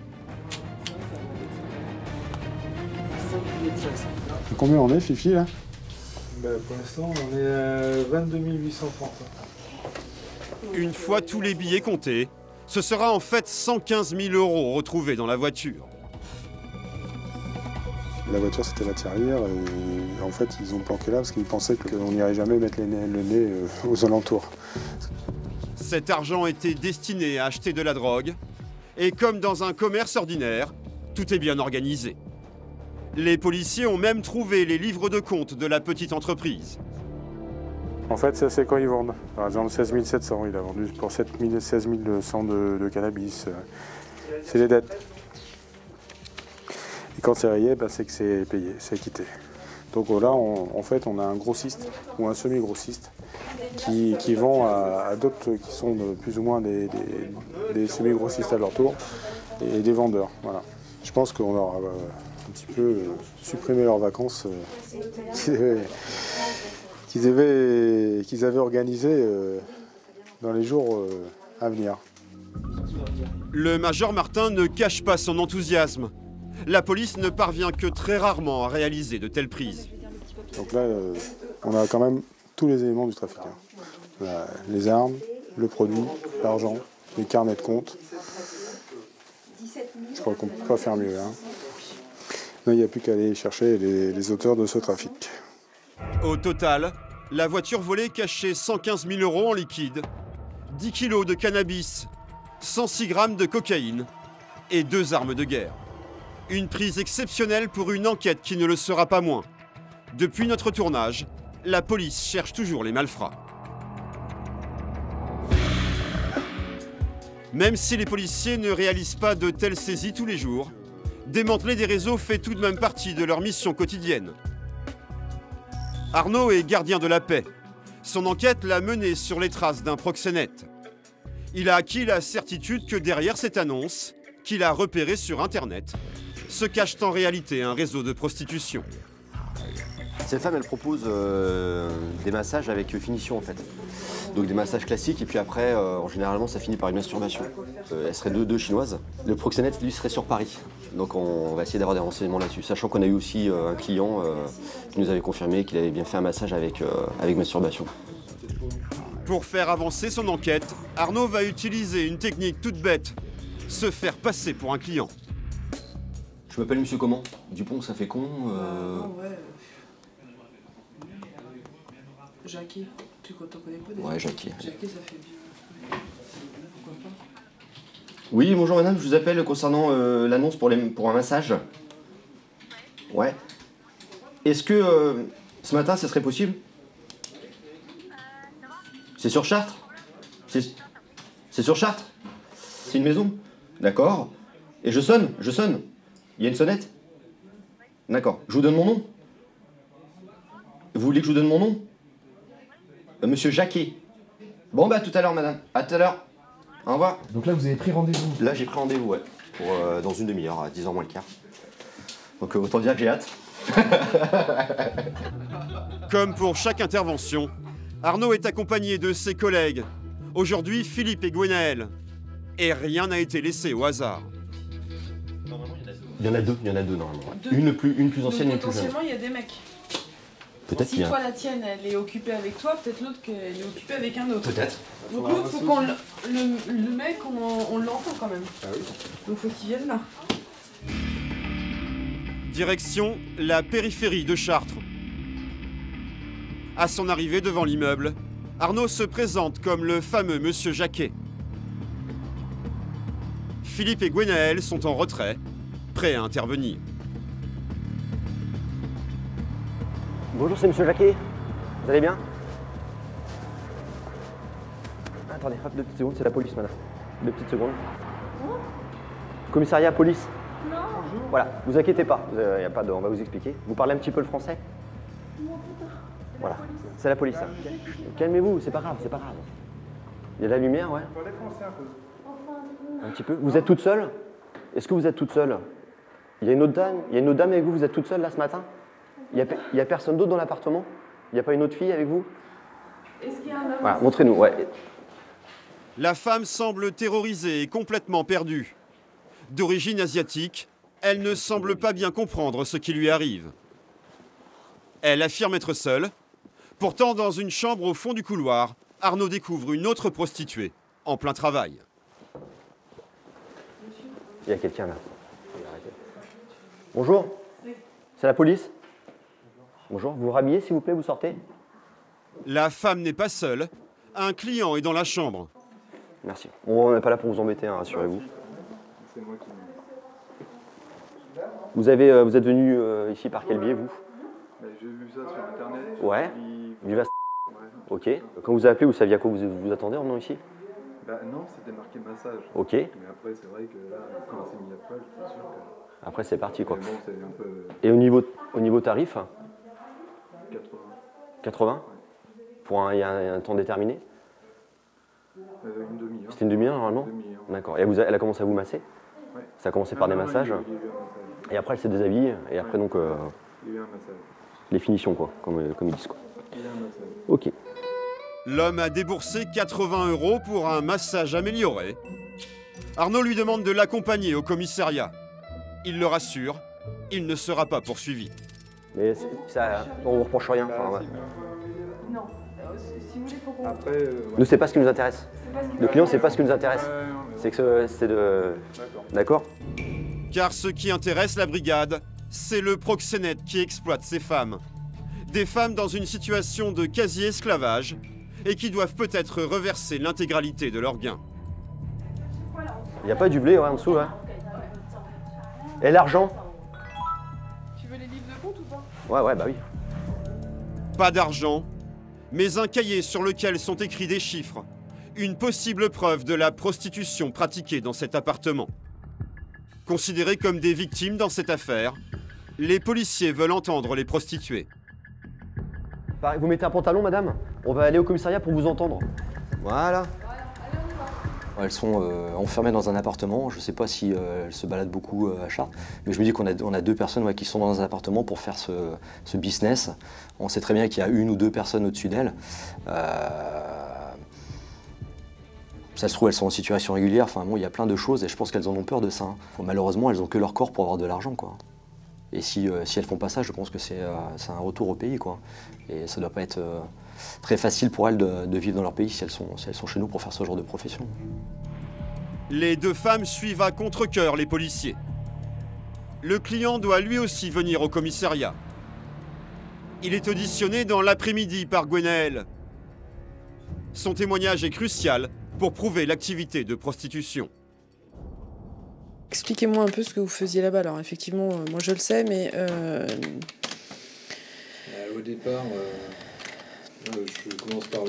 Combien on est, Fifi, là? Pour l'instant, on est à 22 830. Une fois tous les billets comptés, ce sera en fait 115 000 € retrouvés dans la voiture. La voiture, c'était la tirelire, et en fait, ils ont planqué là parce qu'ils pensaient qu'on n'irait jamais mettre le nez aux alentours. Cet argent était destiné à acheter de la drogue, et comme dans un commerce ordinaire, tout est bien organisé. Les policiers ont même trouvé les livres de compte de la petite entreprise. En fait, ça, c'est quand ils vendent. Par exemple, 16 700, il a vendu pour 16 100 de cannabis. C'est les dettes. Et quand c'est rayé, c'est que c'est payé, c'est acquitté. Donc là, en fait, on a un grossiste ou un semi-grossiste qui vend à d'autres qui sont plus ou moins des semi-grossistes à leur tour et des vendeurs. Voilà. Je pense qu'on aura un petit peu supprimer leurs vacances qu'ils avaient organisées dans les jours à venir. Le major Martin ne cache pas son enthousiasme. La police ne parvient que très rarement à réaliser de telles prises. Donc là, on a quand même tous les éléments du trafic. On a les armes, le produit, l'argent, les carnets de compte. Je crois qu'on ne peut pas faire mieux. Là, il n'y a plus qu'à aller chercher les auteurs de ce trafic. Au total, la voiture volée cachait 115 000 € en liquide, 10 kilos de cannabis, 106 grammes de cocaïne et 2 armes de guerre. Une prise exceptionnelle pour une enquête qui ne le sera pas moins. Depuis notre tournage, la police cherche toujours les malfrats. Même si les policiers ne réalisent pas de telles saisies tous les jours, démanteler des réseaux fait tout de même partie de leur mission quotidienne. Arnaud est gardien de la paix. Son enquête l'a mené sur les traces d'un proxénète. Il a acquis la certitude que derrière cette annonce, qu'il a repérée sur Internet, se cache en réalité un réseau de prostitution. Cette femme, elle propose des massages avec finition en fait. Donc des massages classiques et puis après, généralement, ça finit par une masturbation. Elle serait deux chinoises. Le proxénète, lui, serait sur Paris. Donc on va essayer d'avoir des renseignements là-dessus. Sachant qu'on a eu aussi un client qui nous avait confirmé qu'il avait bien fait un massage avec masturbation. Pour faire avancer son enquête, Arnaud va utiliser une technique toute bête, se faire passer pour un client. Je m'appelle Monsieur comment? Dupont, ça fait con Ouais. Jackie, tu t'en connais pas déjà? Ouais, Jackie. Jackie, ça fait bien. Pourquoi pas? Oui, bonjour madame, je vous appelle concernant l'annonce pour un massage. Ouais. Est-ce que ce matin, ça serait possible? C'est sur Chartres? C'est sur Chartres? C'est une maison? D'accord. Et je sonne? Il y a une sonnette? D'accord. Je vous donne mon nom? Vous voulez que je vous donne mon nom? Monsieur Jacquet. Bon bah à tout à l'heure madame. À tout à l'heure. Au revoir. Donc là vous avez pris rendez-vous? Là j'ai pris rendez-vous, ouais. Pour dans une demi-heure, à 10h moins le quart. Donc autant dire que j'ai hâte. Comme pour chaque intervention, Arnaud est accompagné de ses collègues. Aujourd'hui, Philippe et Gwenaël. Et rien n'a été laissé au hasard. Il y en a deux normalement. Une plus ancienne et une plus jeune. Potentiellement, il y a des mecs. Peut-être si toi, la tienne, elle est occupée avec toi, peut-être l'autre qu'elle est occupée avec un autre. Peut-être. Donc l'autre, faut qu'on le mec, on l'entend quand même. Ah oui. Donc faut qu'il vienne là. Direction la périphérie de Chartres. À son arrivée devant l'immeuble, Arnaud se présente comme le fameux Monsieur Jacquet. Philippe et Gwenaël sont en retrait, prêts à intervenir. Bonjour, c'est Monsieur Jacquet. Vous allez bien? Attendez, hop, 2 petites secondes, c'est la police, madame. 2 petites secondes. Commissariat, police. Non. Voilà, vous inquiétez pas, y a pas de, on va vous expliquer. Vous parlez un petit peu le français? Voilà, c'est la police. Calmez-vous, c'est pas grave, c'est pas grave. Il y a de la lumière, ouais? Vous parlez français un peu? Un petit peu. Vous êtes toute seule? Est-ce que vous êtes toute seule? Il y a une autre dame avec vous, vous êtes toute seule là ce matin? Il y a personne d'autre dans l'appartement? Il n'y a pas une autre fille avec vous? Est-ce qu'il y a un homme? Voilà, montrez-nous, ouais. La femme semble terrorisée et complètement perdue. D'origine asiatique, elle ne semble pas bien comprendre ce qui lui arrive. Elle affirme être seule. Pourtant, dans une chambre au fond du couloir, Arnaud découvre une autre prostituée, en plein travail. Il y a quelqu'un là. Bonjour, c'est la police? Bonjour, vous vous rhabillez s'il vous plaît, vous sortez? La femme n'est pas seule. Un client est dans la chambre. Merci. On n'est pas là pour vous embêter, hein, rassurez-vous. Vous êtes venu ici par quel biais, vous? J'ai vu ça sur internet. Ouais. Viva. Ouais. Ok. Quand vous avez appelé, vous saviez à quoi vous attendez en venant ici? Bah non, c'était marqué massage. Ok. Mais après, c'est vrai que là, quand on s'est mis à poil, c'est sûr que... Après, c'est parti, quoi. Mais bon, c'est un peu... Et au niveau tarif? 80. 80? Ouais. Pour un temps déterminé? Une demi-heure. C'était une demi-heure, normalement? Une demi-heure. D'accord. Et elle a commencé à vous masser? Ça a commencé par des massages. Et après, elle s'est déshabillée. Et après, donc, les finitions, quoi, comme ils disent, quoi. Ok. L'homme a déboursé 80 € pour un massage amélioré. Arnaud lui demande de l'accompagner au commissariat. Il le rassure, il ne sera pas poursuivi. Mais ça, on ne reproche rien. Enfin, ouais. Non. Si vous voulez, faut qu'on... Après, Nous, c'est pas ce qui nous intéresse. Le client, c'est pas ce qui nous intéresse. C'est que c'est de... D'accord. Car ce qui intéresse la brigade, c'est le proxénète qui exploite ces femmes. Des femmes dans une situation de quasi-esclavage et qui doivent peut-être reverser l'intégralité de leurs gains. Il n'y a pas du blé, ouais, en dessous, ouais. Et l'argent? Tu veux les livres de compte ou pas? Ouais, bah oui. Pas d'argent, mais un cahier sur lequel sont écrits des chiffres. Une possible preuve de la prostitution pratiquée dans cet appartement. Considérés comme des victimes dans cette affaire, les policiers veulent entendre les prostituées. Vous mettez un pantalon, madame? On va aller au commissariat pour vous entendre. Voilà. Elles sont enfermées dans un appartement. Je ne sais pas si elles se baladent beaucoup à Chartres, mais je me dis qu'on a deux personnes qui sont dans un appartement pour faire ce business. On sait très bien qu'il y a une ou deux personnes au-dessus d'elles. Ça se trouve, elles sont en situation régulière. Enfin, bon, il y a plein de choses et je pense qu'elles en ont peur de ça. Hein. Malheureusement, elles n'ont que leur corps pour avoir de l'argent, quoi. Et si elles font pas ça, je pense que c'est un retour au pays, quoi. Et ça doit pas être très facile pour elles de vivre dans leur pays si elles sont chez nous pour faire ce genre de profession. Les deux femmes suivent à contre-cœur les policiers. Le client doit lui aussi venir au commissariat. Il est auditionné dans l'après-midi par Gwenaël. Son témoignage est crucial pour prouver l'activité de prostitution. Expliquez-moi un peu ce que vous faisiez là-bas. Alors effectivement, moi je le sais, mais... Au départ, je commence par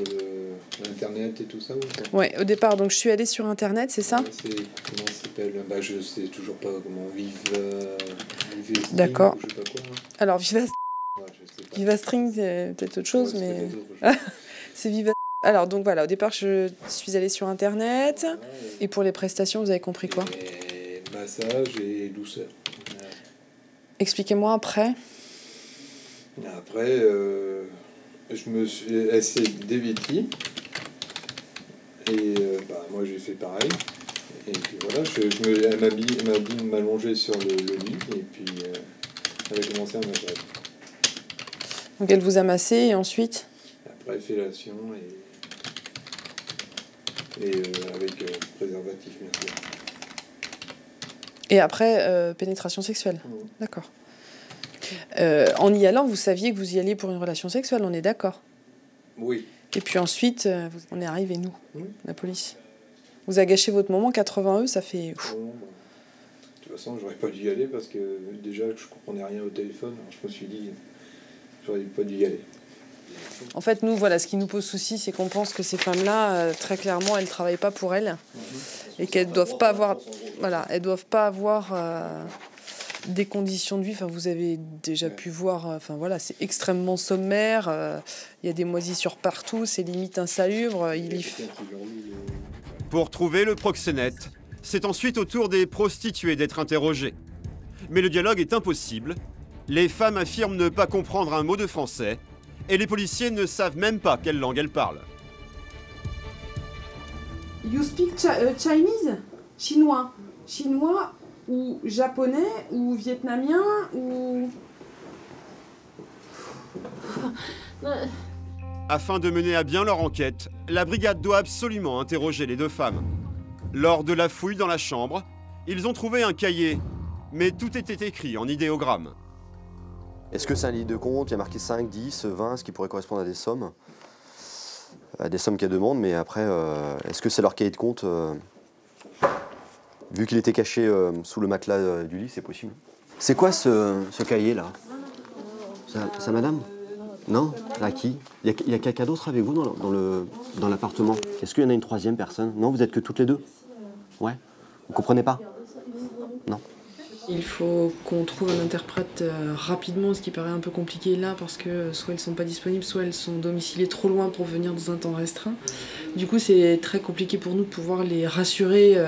l'internet et tout ça, ou pas? Ouais, au départ, donc je suis allée sur internet, c'est ça? Comment ça s'appelle? Bah, je sais toujours pas comment. Viva D'accord. Je sais pas quoi. Hein. Alors Viva... Ouais, je sais pas. Viva String, c'est peut-être autre chose, Ouais, mais... peut-être autre chose. C'est Viva... Alors donc voilà, au départ, je suis allée sur internet. Et pour les prestations, vous avez compris quoi? Et massage et douceur. Ouais. Expliquez-moi après. Après, elle s'est dévêtie. Et moi j'ai fait pareil. Et puis voilà, elle m'a dit de m'allonger sur le lit. Et puis elle a commencé à m'asseoir. Donc elle vous a massé et ensuite? Après fellation et avec préservatif bien sûr. Et après pénétration sexuelle. D'accord. En y allant, vous saviez que vous y alliez pour une relation sexuelle, on est d'accord? Oui. Et puis ensuite, on est arrivé, nous, la police. Vous avez gâché votre moment, 80 €, ça fait... De toute façon, j'aurais pas dû y aller parce que déjà je comprenais rien au téléphone. Alors je me suis dit, j'aurais pas dû y aller. En fait, nous, voilà, ce qui nous pose souci, c'est qu'on pense que ces femmes-là, très clairement, elles ne travaillent pas pour elles. Et qu'elles ne doivent pas avoir... Voilà, elles doivent pas avoir... des conditions de vie, enfin, vous avez déjà pu voir, enfin voilà, c'est extrêmement sommaire, il y a des moisissures partout, c'est limite insalubre. Pour trouver le proxénète, c'est ensuite au tour des prostituées d'être interrogées. Mais le dialogue est impossible, les femmes affirment ne pas comprendre un mot de français, et les policiers ne savent même pas quelle langue elles parlent. You speak Chinese? Chinois? Chinois ou japonais, ou vietnamien, ou... Afin de mener à bien leur enquête, la brigade doit absolument interroger les deux femmes. Lors de la fouille dans la chambre, ils ont trouvé un cahier, mais tout était écrit en idéogramme. Est-ce que c'est un livre de compte? Il y a marqué 5, 10, 20, ce qui pourrait correspondre à des sommes. Qu'elles demandent, mais après, est-ce que c'est leur cahier de compte Vu qu'il était caché sous le matelas du lit, c'est possible. C'est quoi ce cahier-là? Ça, madame? Non? À qui? Il y a quelqu'un d'autre avec vous dans l'appartement? Est-ce qu'il y en a une troisième personne? Non, vous êtes que toutes les deux? Ouais? Vous comprenez pas? Non? Il faut qu'on trouve un interprète rapidement, ce qui paraît un peu compliqué là parce que soit elles sont pas disponibles, soit elles sont domiciliées trop loin pour venir dans un temps restreint. Du coup, c'est très compliqué pour nous de pouvoir les rassurer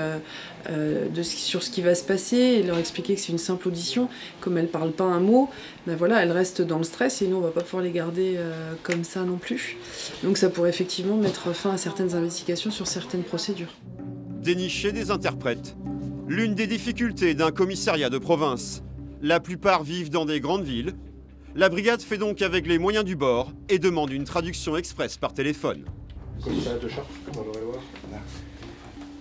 sur ce qui va se passer et leur expliquer que c'est une simple audition. Comme elles parlent pas un mot, ben voilà, elles restent dans le stress et nous on va pas pouvoir les garder comme ça non plus. Donc ça pourrait effectivement mettre fin à certaines investigations sur certaines procédures. Dénicher des interprètes. L'une des difficultés d'un commissariat de province. La plupart vivent dans des grandes villes. La brigade fait donc avec les moyens du bord et demande une traduction express par téléphone. Commissariat de Chartres, bonjour Éloi.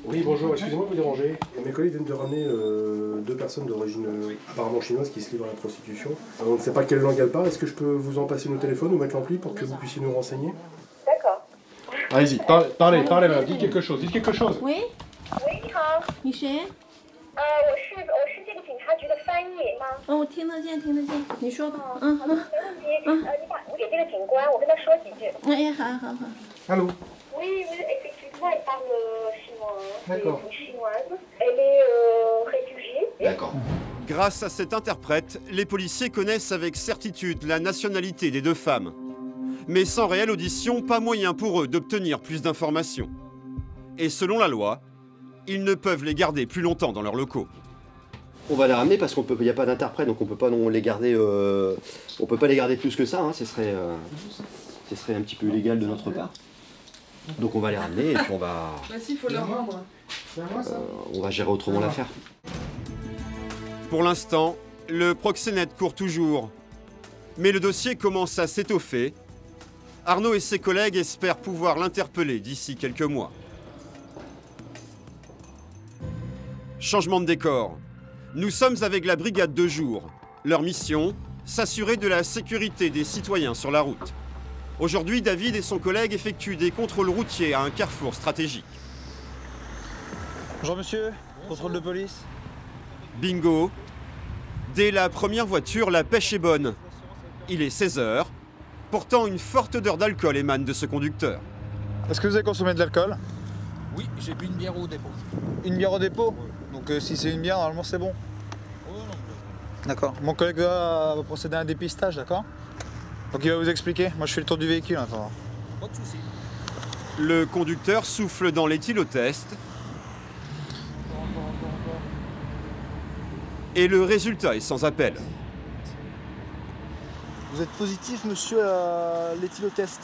Oui, bonjour, excusez-moi de vous déranger. Mes collègues viennent de ramener 2 personnes d'origine apparemment chinoise qui se livrent à la prostitution. On ne sait pas quelle langue elles parlent. Est-ce que je peux vous en passer nos téléphones ou mettre l'ampli pour que vous puissiez nous renseigner? D'accord. Allez-y, parlez, madame, dites quelque chose, Oui. Oui, 你好。你谁？我是这个警察局的翻译吗？我听得见，你说吧。没问题。你打给这个警官，我跟他说几句。好。Allô? Oui, effectivement, elle parle chinois. D'accord. Elle est chinoise. Elle est réfugiée. D'accord. Grâce à cet interprète, les policiers connaissent avec certitude la nationalité des 2 femmes. Mais sans réelle audition, pas moyen pour eux d'obtenir plus d'informations. Et selon la loi, ils ne peuvent les garder plus longtemps dans leurs locaux. On va les ramener parce qu'il n'y a pas d'interprète, donc on peut pas les garder. On peut pas les garder plus que ça. Hein, ce serait un petit peu illégal de notre part. Donc on va les ramener et puis on va. Bah si, il faut leur rendre. On va gérer autrement l'affaire. Pour l'instant, le proxénète court toujours. Mais le dossier commence à s'étoffer. Arnaud et ses collègues espèrent pouvoir l'interpeller d'ici quelques mois. Changement de décor. Nous sommes avec la brigade de jour. Leur mission, s'assurer de la sécurité des citoyens sur la route. Aujourd'hui, David et son collègue effectuent des contrôles routiers à un carrefour stratégique. Bonjour monsieur, contrôle de police. Bingo. Dès la première voiture, la pêche est bonne. Il est 16 h. Pourtant, une forte odeur d'alcool émane de ce conducteur. Est-ce que vous avez consommé de l'alcool? Oui, j'ai bu une bière au dépôt. Une bière au dépôt? Donc si c'est une bière, normalement c'est bon. D'accord. Mon collègue va procéder à un dépistage, d'accord? Donc il va vous expliquer. Moi je fais le tour du véhicule. Attends. Pas de soucis. Le conducteur souffle dans l'éthylotest. Et le résultat est sans appel. Vous êtes positif, monsieur, à l'éthylotest.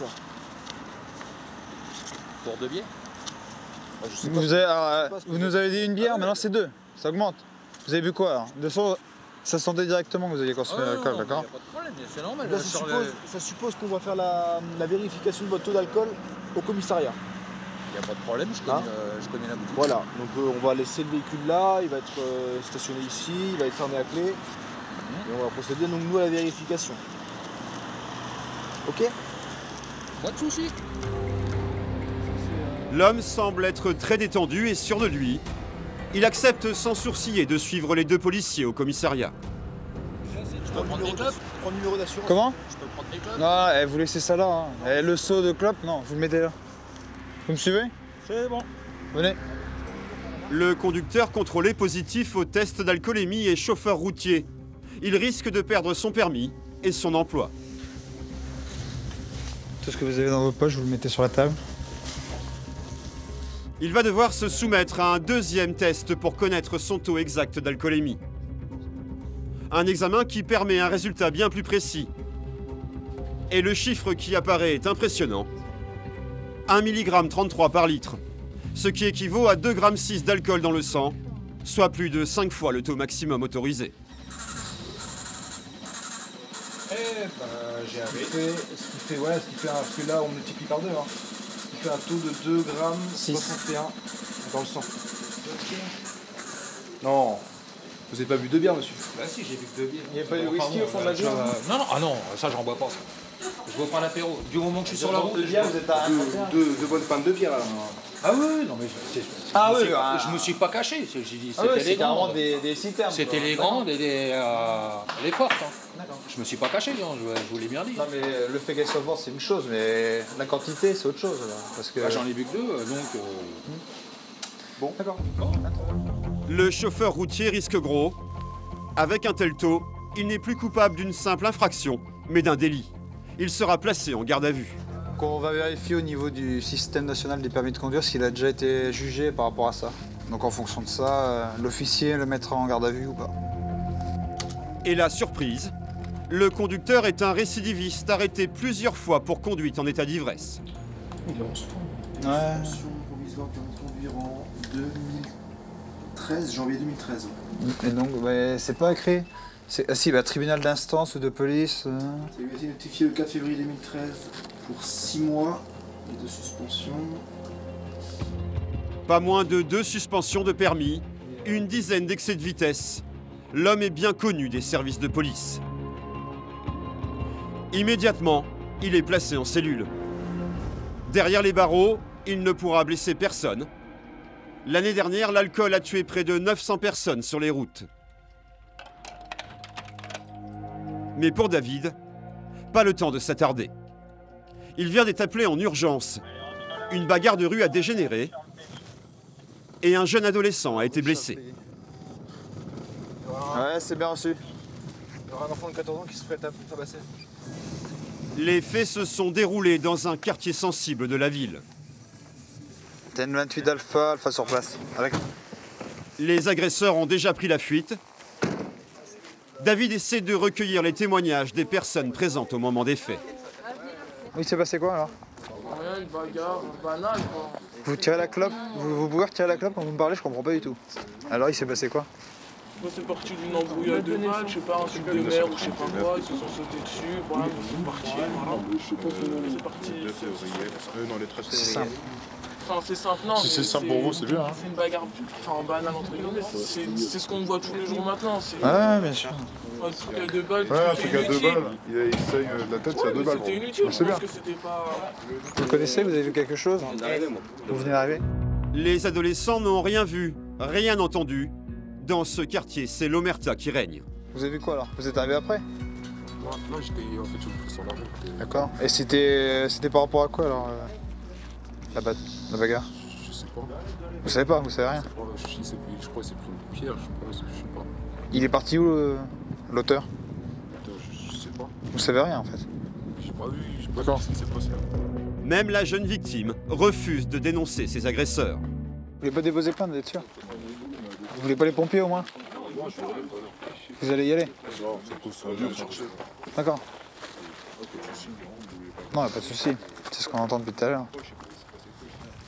Pour 2 bières? Vous nous avez dit une bière, maintenant c'est 2. Ça augmente. Vous avez bu quoi alors? De toute ça sentait directement que vous aviez consommé l'alcool, d'accord? Pas de problème, c'est normal. Là, ça suppose qu'on va faire la vérification de votre taux d'alcool au commissariat. Il n'y a pas de problème, je connais la boutique. Voilà, donc on va laisser le véhicule là, il va être stationné ici, il va être fermé à clé. Et on va procéder donc nous à la vérification. Ok? Pas de soucis. L'homme semble être très détendu et sûr de lui. Il accepte sans sourciller de suivre les 2 policiers au commissariat. Je peux prendre des clopes? Prends le numéro d'assurance. Comment? Je peux prendre des clopes? Non, vous laissez ça là. Hein. Le seau de clope, non, vous le mettez là. Vous me suivez? C'est bon. Venez. Le conducteur contrôlé positif au test d'alcoolémie est chauffeur routier. Il risque de perdre son permis et son emploi. Tout ce que vous avez dans vos poches, vous le mettez sur la table. Il va devoir se soumettre à un 2e test pour connaître son taux exact d'alcoolémie. Un examen qui permet un résultat bien plus précis. Et le chiffre qui apparaît est impressionnant. 1,33 mg par litre, ce qui équivaut à 2,6 g d'alcool dans le sang, soit plus de 5 fois le taux maximum autorisé. J'ai arrêté. Ce qui fait parce que là on multiplie par 2. Hein. Ce qui fait un taux de 2,61 g dans le sang. Non, vous n'avez pas bu 2 bières, monsieur? Bah si, j'ai bu que 2 bières. Il n'y a pas eu de whisky au fond de la bière? Non, ça j'en bois pas ça. Je bois pas l'apéro. Du moment que je suis sur la route, vous êtes à 2 bonnes pintes de bière là. Ah oui, non mais je me suis pas caché. C'était les grandes. Des citernes. C'était les grandes et les fortes. Hein. Je me suis pas caché, hein, je vous l'ai bien dit. Non mais le fait qu'elles soient fortes c'est une chose, mais la quantité c'est autre chose. Là, parce que... J'en ai bu que 2, donc... Bon, d'accord. Le chauffeur routier risque gros. Avec un tel taux, il n'est plus coupable d'une simple infraction, mais d'un délit. Il sera placé en garde à vue. On va vérifier au niveau du système national des permis de conduire s'il a déjà été jugé par rapport à ça. Donc en fonction de ça, l'officier le mettra en garde à vue ou pas. Et la surprise, le conducteur est un récidiviste arrêté plusieurs fois pour conduite en état d'ivresse. Il est en suspension provisoire permis de conduire en 2013, janvier 2013. Et donc, c'est pas écrit. Ah si, tribunal d'instance ou de police. Ça lui a été notifié le 4 février 2013 pour 6 mois de suspension. Pas moins de 2 suspensions de permis, une dizaine d'excès de vitesse. L'homme est bien connu des services de police. Immédiatement, il est placé en cellule. Derrière les barreaux, il ne pourra blesser personne. L'année dernière, l'alcool a tué près de 900 personnes sur les routes. Mais pour David, pas le temps de s'attarder. Il vient d'être appelé en urgence. Une bagarre de rue a dégénéré et un jeune adolescent a été blessé. Ouais, c'est bien reçu. Il y aura un enfant de 14 ans qui se ferait tabasser. Les faits se sont déroulés dans un quartier sensible de la ville. T'as une 28 Alpha sur place. Avec... Les agresseurs ont déjà pris la fuite. David essaie de recueillir les témoignages des personnes présentes au moment des faits. Oui, c'est passé quoi alors? Rien, une bagarre banale quoi. Vous tirez la clope? Vous pouvez retirer la clope quand vous me parlez? Je comprends pas du tout. Alors il s'est passé quoi? C'est parti d'une embrouillade de match, je sais pas, un truc de mer ou je sais pas quoi, ils se sont sautés dessus, voilà, c'est parti, voilà. C'est parti. C'est simple. Enfin, c'est simple, non. Si c'est simple pour vous, c'est bien. Hein. C'est une bagarre, enfin banale entre guillemets, c'est ce qu'on voit tous les jours maintenant. Ouais, bien sûr. Un truc à 2 balles, un truc à 2 balles, il saigne de la tête, c'est à 2 balles. C'était inutile, c'est bien. parce que c'était pas... Vous connaissez, vous avez vu quelque chose? Vous venez d'arriver? Les adolescents n'ont rien vu, rien entendu. Dans ce quartier, c'est l'omerta qui règne. Vous avez vu quoi alors? Vous êtes arrivé après? Moi j'étais en fait sur le sur la route. D'accord. Et c'était par rapport à quoi alors la bagarre? Je sais pas. Vous savez pas, vous savez rien? Je crois que c'est pris une pierre, je sais pas. Il est parti où l'auteur? Je sais pas. Vous savez rien en fait? J'ai pas vu, je sais pas ce qui s'est passé. Même la jeune victime refuse de dénoncer ses agresseurs. Vous voulez pas déposer plainte, vous êtes sûr? Vous voulez pas les pompiers au moins? Vous allez y aller? D'accord. Non, pas de souci. C'est ce qu'on entend depuis tout à l'heure.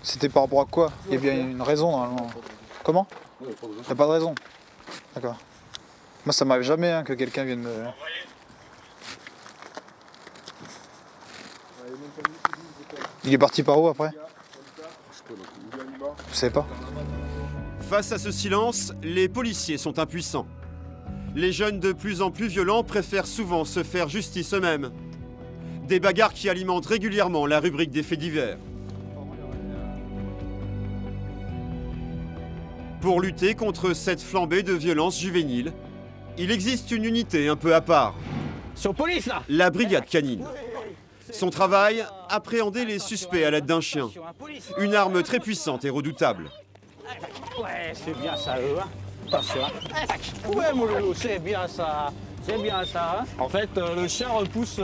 C'était par rapport à quoi? Il y a bien une raison normalement. Comment? Il n'y a pas de raison. D'accord. Moi ça m'arrive jamais que quelqu'un vienne me... Il est parti par où après? Vous savez pas? Face à ce silence, les policiers sont impuissants. Les jeunes de plus en plus violents préfèrent souvent se faire justice eux-mêmes. Des bagarres qui alimentent régulièrement la rubrique des faits divers. Pour lutter contre cette flambée de violence juvénile, il existe une unité un peu à part. Sur police là! La brigade canine. Son travail, appréhender les suspects à l'aide d'un chien. Une arme très puissante et redoutable. Ouais, c'est bien ça, hein. Attention. Ouais, mon loulou, c'est bien ça. C'est bien ça. Hein. En fait, le chien repousse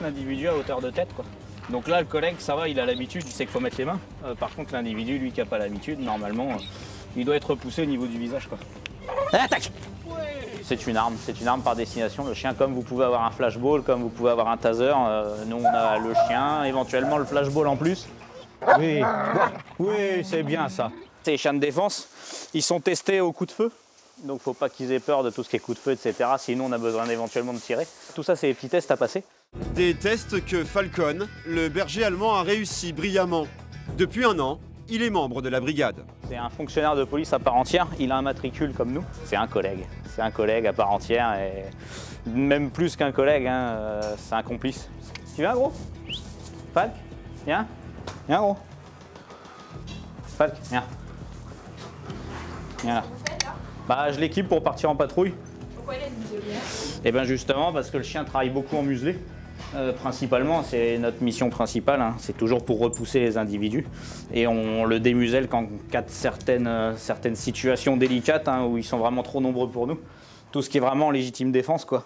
l'individu à hauteur de tête, quoi. Donc là, le collègue, ça va, il a l'habitude, il sait qu'il faut mettre les mains. Par contre, l'individu, lui, qui n'a pas l'habitude, normalement, il doit être repoussé au niveau du visage, quoi. Attaque! C'est une arme par destination. Le chien, comme vous pouvez avoir un flashball, comme vous pouvez avoir un taser, nous, on a le chien, éventuellement le flashball en plus. Oui, oui, c'est bien ça. Les chiens de défense, ils sont testés au coup de feu. Donc faut pas qu'ils aient peur de tout ce qui est coup de feu, etc. Sinon on a besoin éventuellement de tirer. Tout ça, c'est des petits tests à passer. Des tests que Falcon, le berger allemand, a réussi brillamment. Depuis 1 an, il est membre de la brigade. C'est un fonctionnaire de police à part entière. Il a un matricule comme nous. C'est un collègue. C'est un collègue à part entière. Et même plus qu'un collègue, hein, c'est un complice. Tu viens, gros? Falk? Viens? Viens, gros? Falk, viens. Viens là. Bah, je l'équipe pour partir en patrouille. Pourquoi il a une muselière? Et bien justement parce que le chien travaille beaucoup en muselé. Principalement, c'est notre mission principale, hein. C'est toujours pour repousser les individus. Et on le démuselle qu'en cas de certaines situations délicates, hein, où ils sont vraiment trop nombreux pour nous. Tout ce qui est vraiment légitime défense, quoi.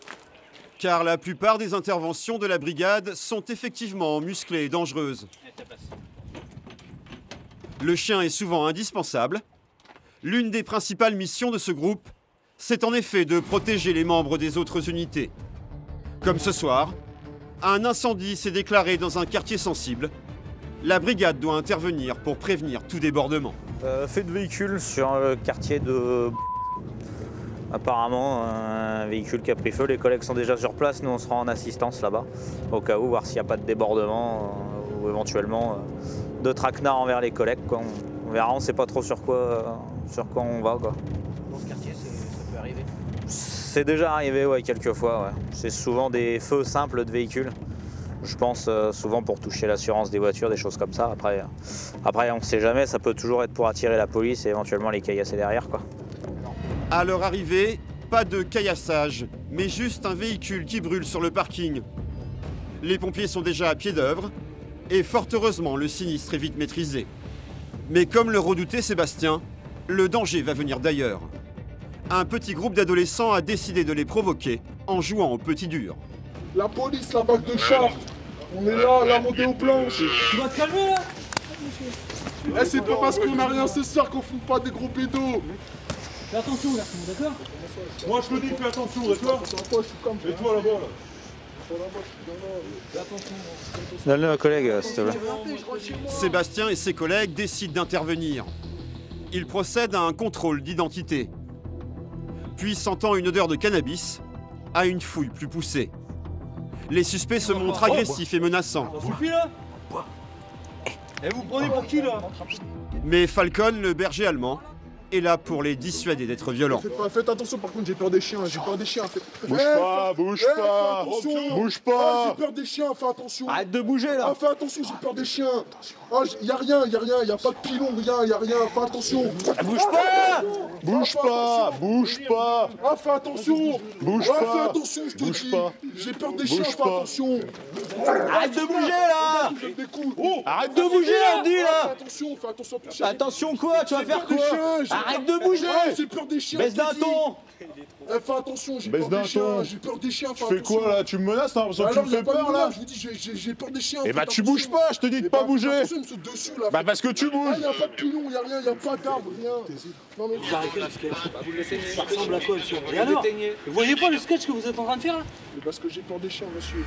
Car la plupart des interventions de la brigade sont effectivement musclées et dangereuses. Le chien est souvent indispensable. L'une des principales missions de ce groupe, c'est en effet de protéger les membres des autres unités. Comme ce soir, un incendie s'est déclaré dans un quartier sensible. La brigade doit intervenir pour prévenir tout débordement. Fait de véhicule sur le quartier de... Apparemment, un véhicule qui a pris feu. Les collègues sont déjà sur place. Nous, on sera en assistance là-bas, au cas où, voir s'il n'y a pas de débordement ou éventuellement de traquenard envers les collègues, quoi. On verra, on ne sait pas trop sur quoi on va, quoi. Dans ce quartier, ça peut arriver? C'est déjà arrivé, ouais, quelques fois. Ouais. C'est souvent des feux simples de véhicules. Je pense souvent pour toucher l'assurance des voitures, des choses comme ça. Après on ne sait jamais, ça peut toujours être pour attirer la police et éventuellement les caillasser derrière, quoi. À leur arrivée, pas de caillassage, mais juste un véhicule qui brûle sur le parking. Les pompiers sont déjà à pied d'œuvre et fort heureusement, le sinistre est vite maîtrisé. Mais comme le redoutait Sébastien, le danger va venir d'ailleurs. Un petit groupe d'adolescents a décidé de les provoquer en jouant au petit dur. La police, la bague de Chartres, on est là, la montée aux planches. Tu vas te calmer là? Eh, c'est pas parce qu'on a rien ce soir qu'on fout pas des gros pédos. Fais attention garçon, d'accord? Moi je te dis fais attention, d'accord? Et toi là-bas là. Donne-le à un collègue, s'il te plaît. Sébastien et ses collègues décident d'intervenir. Ils procèdent à un contrôle d'identité. Puis, sentant une odeur de cannabis, à une fouille plus poussée. Les suspects se montrent agressifs et menaçants. Ça suffit là? Et vous prenez pour qui là? Mais Falcon, le berger allemand, est là pour les dissuader d'être violents. Faites attention, par contre j'ai peur des chiens, j'ai peur des chiens. Bouge pas, bouge pas, bouge pas. J'ai peur des chiens, fais attention. Arrête de bouger là. Ah, fais attention, j'ai peur des chiens. Ah, y a rien, y a pas de pilon, rien, y a rien, fais attention. Bouge pas. Bouge pas, bouge pas. Ah, fais attention. Bouge pas. Fais pas. attention, je te Bouge dis. pas. J'ai peur des chiens, Bouge fais pas. attention. Arrête de bouger là. Arrête de bouger là, on dit là. Fais attention, à ton chien. Attention quoi? Tu vas faire quoi? Arrête de bouger. J'ai peur des chiens. Baisse d'un ton. Fais attention, j'ai peur des chiens. J'ai peur des chiens, fais Tu fais quoi là? Tu me menaces? T'as l'impression que tu me fais peur là? Je vous dis, j'ai peur des chiens. Eh bah tu bouges pas, je te dis de pas bouger. Bah parce que tu bouges. Y'a pas de pilon, y'a rien, y'a pas d'arbre, rien. Non mais vous arrêtez le sketch. Vous le laissez, ça ressemble à quoi monsieur? Et alors? Vous voyez pas le sketch que vous êtes en train de faire là? Parce que j'ai peur des chiens, monsieur.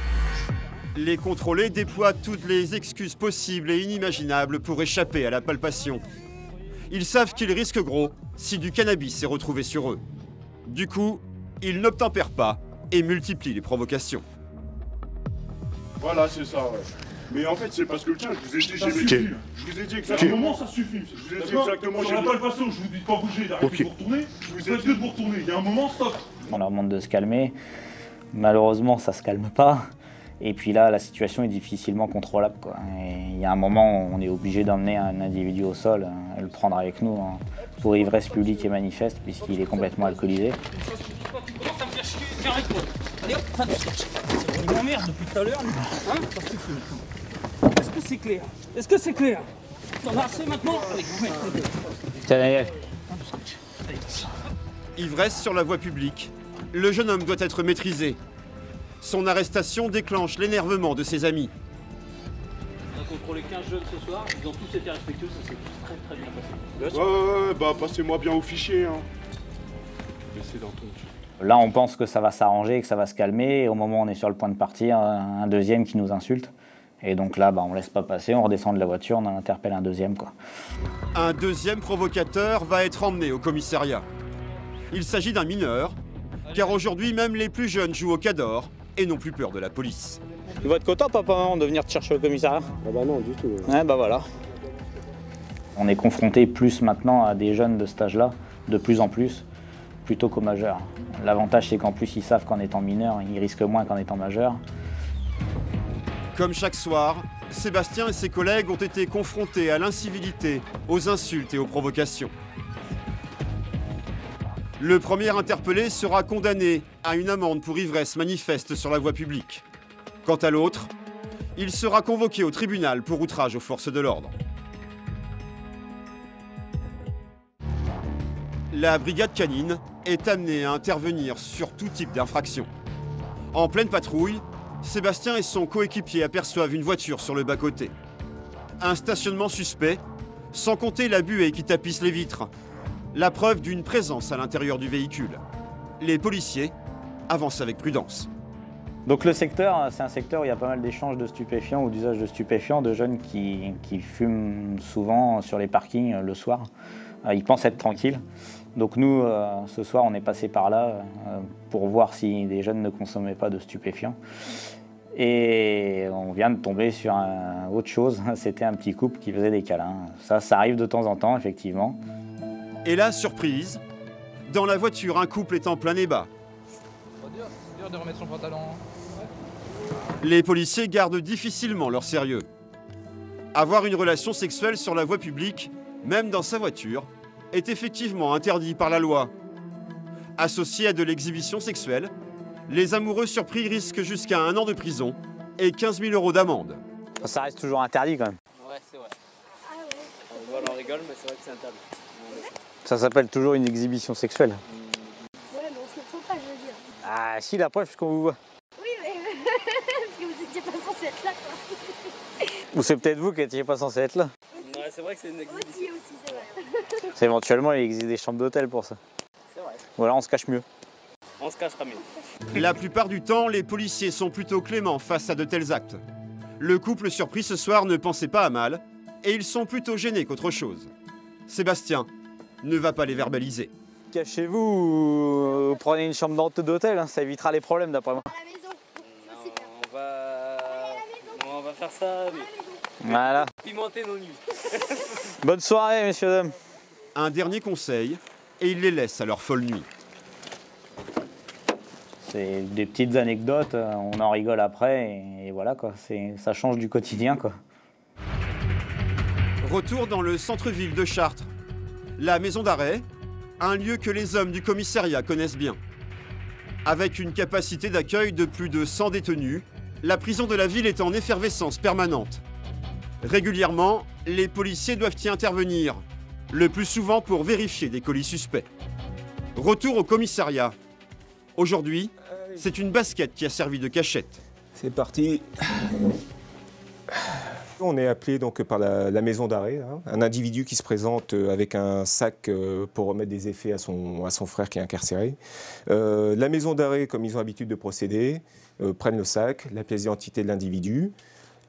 Les contrôlés déploient toutes les excuses possibles et inimaginables pour échapper à la palpation. Ils savent qu'ils risquent gros si du cannabis est retrouvé sur eux. Du coup, ils n'obtempèrent pas et multiplient les provocations. Voilà, c'est ça, ouais. Mais en fait, c'est parce que tiens, je vous ai dit, j'ai vécu. Je vous ai dit exactement. Moment, ça suffit. Je vous ai dit exactement. Sur la palpation, je vous dis de pas bouger, d'arrêter de vous retourner. Je vous ai dit de vous retourner. Il y a un moment, stop. On leur demande de se calmer. Malheureusement, ça se calme pas. Et puis là, la situation est difficilement contrôlable, quoi. Et il y a un moment où on est obligé d'emmener un individu au sol et le prendre avec nous pour ivresse publique et manifeste, puisqu'il est complètement alcoolisé. Tu commences à me faire chier, viens avec moi. Allez hop, fin du sketch. Il m'emmerde depuis tout à l'heure, lui. Hein? Est-ce que c'est clair? Est-ce que c'est clair? T'en as assez maintenant? Allez, vous mettez. Tiens, Daniel. Ivresse sur la voie publique, le jeune homme doit être maîtrisé. Son arrestation déclenche l'énervement de ses amis. On a contrôlé 15 jeunes ce soir, ils ont tous été respectueux, ça s'est très très bien passé. Ouais, bah passez-moi bien au fichier, hein. Laissez dans ton... Là, on pense que ça va s'arranger, que ça va se calmer. Et au moment où on est sur le point de partir, un deuxième qui nous insulte. Et donc là, bah, on ne laisse pas passer, on redescend de la voiture, on en interpelle un deuxième, quoi. Un deuxième provocateur va être emmené au commissariat. Il s'agit d'un mineur, car aujourd'hui, même les plus jeunes jouent au cador et n'ont plus peur de la police. Tu vas être content, papa, maman, de venir te chercher au commissariat? Ah bah non, du tout. Ouais, bah voilà. On est confronté plus maintenant à des jeunes de cet âge-là, de plus en plus, plutôt qu'aux majeurs. L'avantage, c'est qu'en plus, ils savent qu'en étant mineurs, ils risquent moins qu'en étant majeurs. Comme chaque soir, Sébastien et ses collègues ont été confrontés à l'incivilité, aux insultes et aux provocations. Le premier interpellé sera condamné à une amende pour ivresse manifeste sur la voie publique. Quant à l'autre, il sera convoqué au tribunal pour outrage aux forces de l'ordre. La brigade canine est amenée à intervenir sur tout type d'infraction. En pleine patrouille, Sébastien et son coéquipier aperçoivent une voiture sur le bas-côté. Un stationnement suspect, sans compter la buée qui tapisse les vitres. La preuve d'une présence à l'intérieur du véhicule. Les policiers avancent avec prudence. Donc le secteur, c'est un secteur où il y a pas mal d'échanges de stupéfiants ou d'usage de stupéfiants, de jeunes qui fument souvent sur les parkings le soir. Ils pensent être tranquilles. Donc nous, ce soir, on est passé par là pour voir si des jeunes ne consommaient pas de stupéfiants. Et on vient de tomber sur autre chose, c'était un petit couple qui faisait des câlins. Ça arrive de temps en temps, effectivement. Et là, surprise, dans la voiture, un couple est en plein débat. C'est dur de remettre son pantalon. Les policiers gardent difficilement leur sérieux. Avoir une relation sexuelle sur la voie publique, même dans sa voiture, est effectivement interdit par la loi. Associé à de l'exhibition sexuelle, les amoureux surpris risquent jusqu'à 1 an de prison et 15 000 € d'amende. Ça reste toujours interdit quand même. Ouais, c'est vrai. On en rigole, mais c'est vrai que c'est interdit. Ça s'appelle toujours une exhibition sexuelle. Ouais, mais on se le trouve pas, je veux dire. Ah si, la preuve, puisqu'on vous voit. Oui, mais parce que vous étiez pas censé être là, quoi. Ou c'est peut-être vous qui n'étiez pas censé être là. Ouais, c'est vrai que c'est une exhibition. Aussi, c'est vrai. C'est éventuellement, il existe des chambres d'hôtel pour ça. C'est vrai. Ou alors on se cache mieux. On se cachera mieux. La plupart du temps, les policiers sont plutôt cléments face à de tels actes. Le couple surpris ce soir ne pensait pas à mal, et ils sont plutôt gênés qu'autre chose. Sébastien ne va pas les verbaliser. Cachez-vous ou prenez une chambre d'hôtel, hein, ça évitera les problèmes d'après moi. On va faire ça. Voilà. Pimenter nos nuits. Bonne soirée, messieurs, dames. Un dernier conseil, et il les laisse à leur folle nuit. C'est des petites anecdotes, on en rigole après, et voilà quoi, ça change du quotidien quoi. Retour dans le centre-ville de Chartres. La maison d'arrêt, un lieu que les hommes du commissariat connaissent bien. Avec une capacité d'accueil de plus de 100 détenus, la prison de la ville est en effervescence permanente. Régulièrement, les policiers doivent y intervenir, le plus souvent pour vérifier des colis suspects. Retour au commissariat. Aujourd'hui, c'est une basket qui a servi de cachette. C'est parti. On est appelé donc par la maison d'arrêt, hein, un individu qui se présente avec un sac pour remettre des effets à son frère qui est incarcéré. La maison d'arrêt, comme ils ont l'habitude de procéder, prennent le sac, la pièce d'identité de l'individu,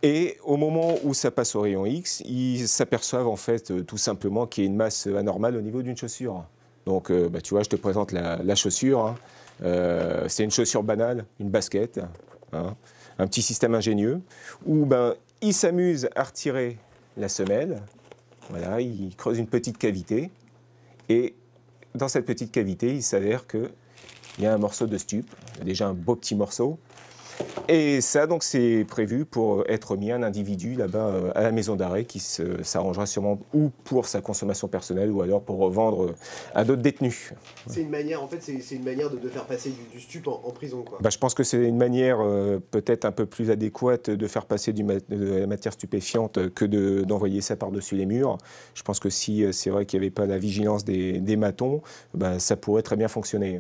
et au moment où ça passe au rayon X, ils s'aperçoivent en fait tout simplement qu'il y a une masse anormale au niveau d'une chaussure. Donc tu vois, je te présente la chaussure. Hein. C'est une chaussure banale, une basket, hein, un petit système ingénieux, où il s'amuse à retirer la semelle, voilà, il creuse une petite cavité, et dans cette petite cavité, il s'avère qu'il y a un morceau de stup, déjà un beau petit morceau, et ça, donc, c'est prévu pour être mis à un individu là-bas à la maison d'arrêt qui s'arrangera sûrement ou pour sa consommation personnelle ou alors pour revendre à d'autres détenus. C'est une manière, en fait, c'est une manière de faire passer du stup en prison, quoi. Je pense que c'est une manière peut-être un peu plus adéquate de faire passer de la matière stupéfiante que d'envoyer ça par-dessus les murs. Je pense que si c'est vrai qu'il n'y avait pas la vigilance des matons, ça pourrait très bien fonctionner.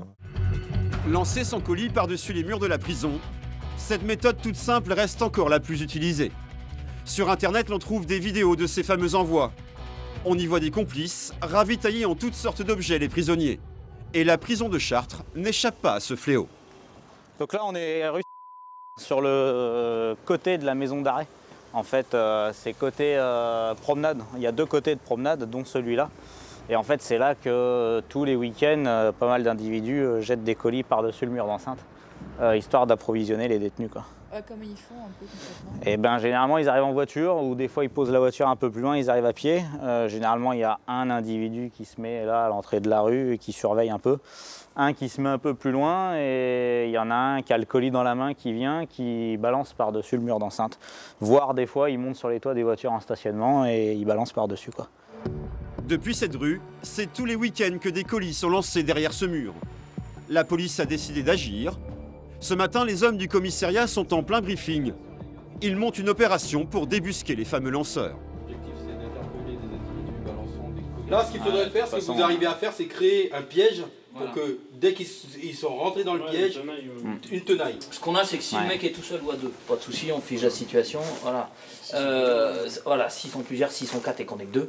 Lancer son colis par-dessus les murs de la prison, cette méthode toute simple reste encore la plus utilisée. Sur Internet, l'on trouve des vidéos de ces fameux envois. On y voit des complices ravitailler en toutes sortes d'objets les prisonniers. Et la prison de Chartres n'échappe pas à ce fléau. Donc là, on est rue sur le côté de la maison d'arrêt. En fait, c'est côté promenade. Il y a 2 côtés de promenade, dont celui-là. Et en fait, c'est là que tous les week-ends, pas mal d'individus jettent des colis par-dessus le mur d'enceinte. Histoire d'approvisionner les détenus, quoi. Comment ils font un peu concrètement? Et généralement ils arrivent en voiture ou des fois ils posent la voiture un peu plus loin, ils arrivent à pied. Généralement il y a un individu qui se met là à l'entrée de la rue et qui surveille un peu. Un qui se met un peu plus loin et il y en a un qui a le colis dans la main qui vient, qui balance par-dessus le mur d'enceinte. Voire des fois il monte sur les toits des voitures en stationnement et il balance par-dessus, quoi. Depuis cette rue, c'est tous les week-ends que des colis sont lancés derrière ce mur. La police a décidé d'agir. Ce matin, les hommes du commissariat sont en plein briefing. Ils montent une opération pour débusquer les fameux lanceurs. L'objectif, c'est d'interpeller des individus balançant des Là, ce qu'il faudrait faire, ce que vous arrivez à faire, c'est créer un piège pour que dès qu'ils sont rentrés dans le piège, une tenaille. Ce qu'on a, c'est que si le mec est tout seul ou à deux, pas de souci, on fige la situation. Voilà. Voilà, s'ils sont plusieurs, s'ils sont 4 et qu'on est que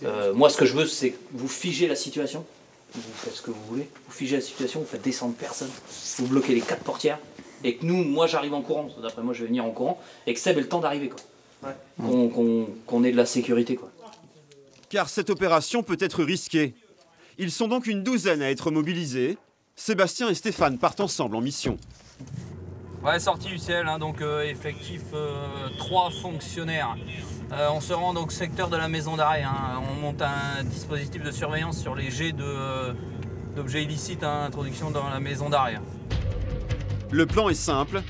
2. Moi, ce que je veux, c'est que vous figez la situation. Vous faites ce que vous voulez. Vous figez la situation, vous faites descendre personne. Vous bloquez les 4 portières. Et que nous, moi, j'arrive en courant. D'après moi, je vais venir en courant. Et que Seb ait le temps d'arriver, quoi. Qu'on ait de la sécurité, quoi. Car cette opération peut être risquée. Ils sont donc une douzaine à être mobilisés. Sébastien et Stéphane partent ensemble en mission. Ouais, sortie UCL, hein, donc effectif 3 fonctionnaires. On se rend donc au secteur de la maison d'arrêt. Hein. On monte un dispositif de surveillance sur les jets d'objets illicites à introduction dans la maison d'arrêt. Le plan est simple.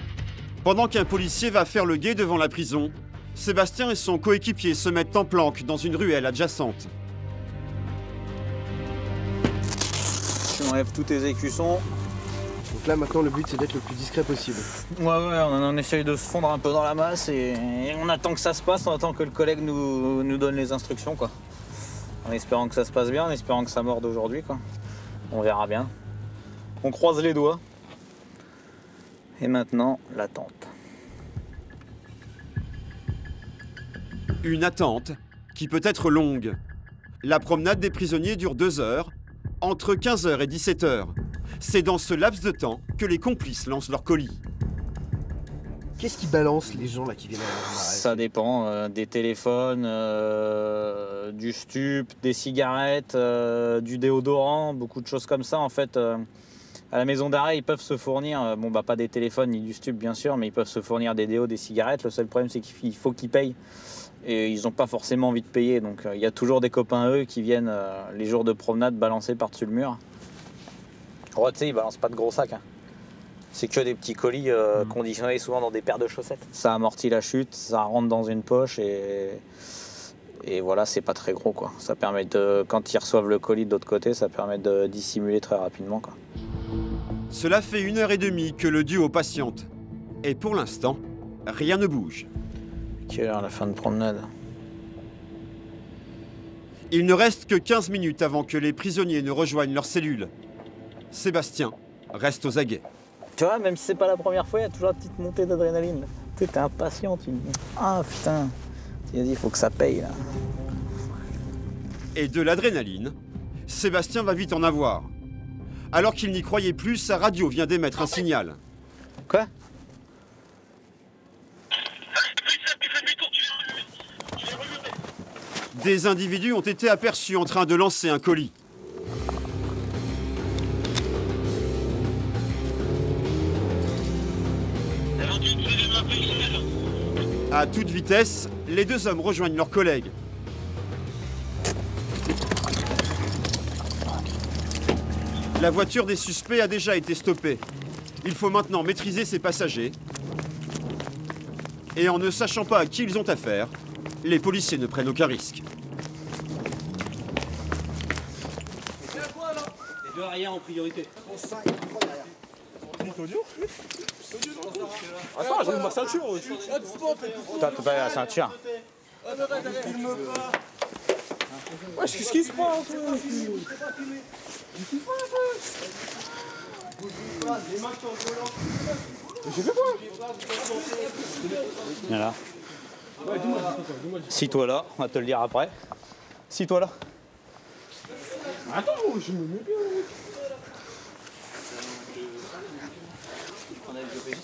Pendant qu'un policier va faire le guet devant la prison, Sébastien et son coéquipier se mettent en planque dans une ruelle adjacente. Tu enlèves tous tes écussons. Donc là maintenant le but c'est d'être le plus discret possible. Ouais, on essaye de se fondre un peu dans la masse et on attend que ça se passe, on attend que le collègue nous donne les instructions, quoi. En espérant que ça se passe bien, en espérant que ça morde aujourd'hui, quoi. On verra bien. On croise les doigts. Et maintenant, l'attente. Une attente qui peut être longue. La promenade des prisonniers dure 2 heures, entre 15h et 17h. C'est dans ce laps de temps que les complices lancent leur colis. Qu'est-ce qui balance les gens là qui viennent à la maison d'arrêt? Ça dépend, des téléphones, du stup, des cigarettes, du déodorant, beaucoup de choses comme ça. En fait, à la maison d'arrêt, ils peuvent se fournir, bon bah pas des téléphones ni du stup bien sûr, mais ils peuvent se fournir des déos, des cigarettes. Le seul problème c'est qu'il faut qu'ils payent. Et ils n'ont pas forcément envie de payer, donc il y a toujours des copains eux qui viennent les jours de promenade balancer par-dessus le mur. Oh, tu sais, ils balancent pas de gros sacs. Hein. C'est que des petits colis conditionnés souvent dans des paires de chaussettes. Ça amortit la chute, ça rentre dans une poche et voilà, c'est pas très gros, quoi. Ça permet de, quand ils reçoivent le colis de l'autre côté, ça permet de dissimuler très rapidement, quoi. Cela fait 1h30 que le duo patiente. Et pour l'instant, rien ne bouge. Quelle heure la fin de promenade? Il ne reste que 15 minutes avant que les prisonniers ne rejoignent leur cellule. Sébastien reste aux aguets. Tu vois, même si c'est pas la première fois, il y a toujours une petite montée d'adrénaline. Tu sais, t'es impatient, tu te dis « Ah putain, tu as dit, il faut que ça paye là. » Et de l'adrénaline, Sébastien va vite en avoir. Alors qu'il n'y croyait plus, sa radio vient d'émettre un signal. Quoi? Des individus ont été aperçus en train de lancer un colis. À toute vitesse, les 2 hommes rejoignent leurs collègues. La voiture des suspects a déjà été stoppée. Il faut maintenant maîtriser ses passagers. Et en ne sachant pas à qui ils ont affaire, les policiers ne prennent aucun risque. Les 2 arrière en priorité. Attends, j'ai ma ceinture aussi. T'as pas la ceinture? Ouais, qu'est-ce qui se passe? J'ai fait quoi? Voilà. Scie-toi là, on va te le dire après. Scie-toi là. Attends, je me mets bien.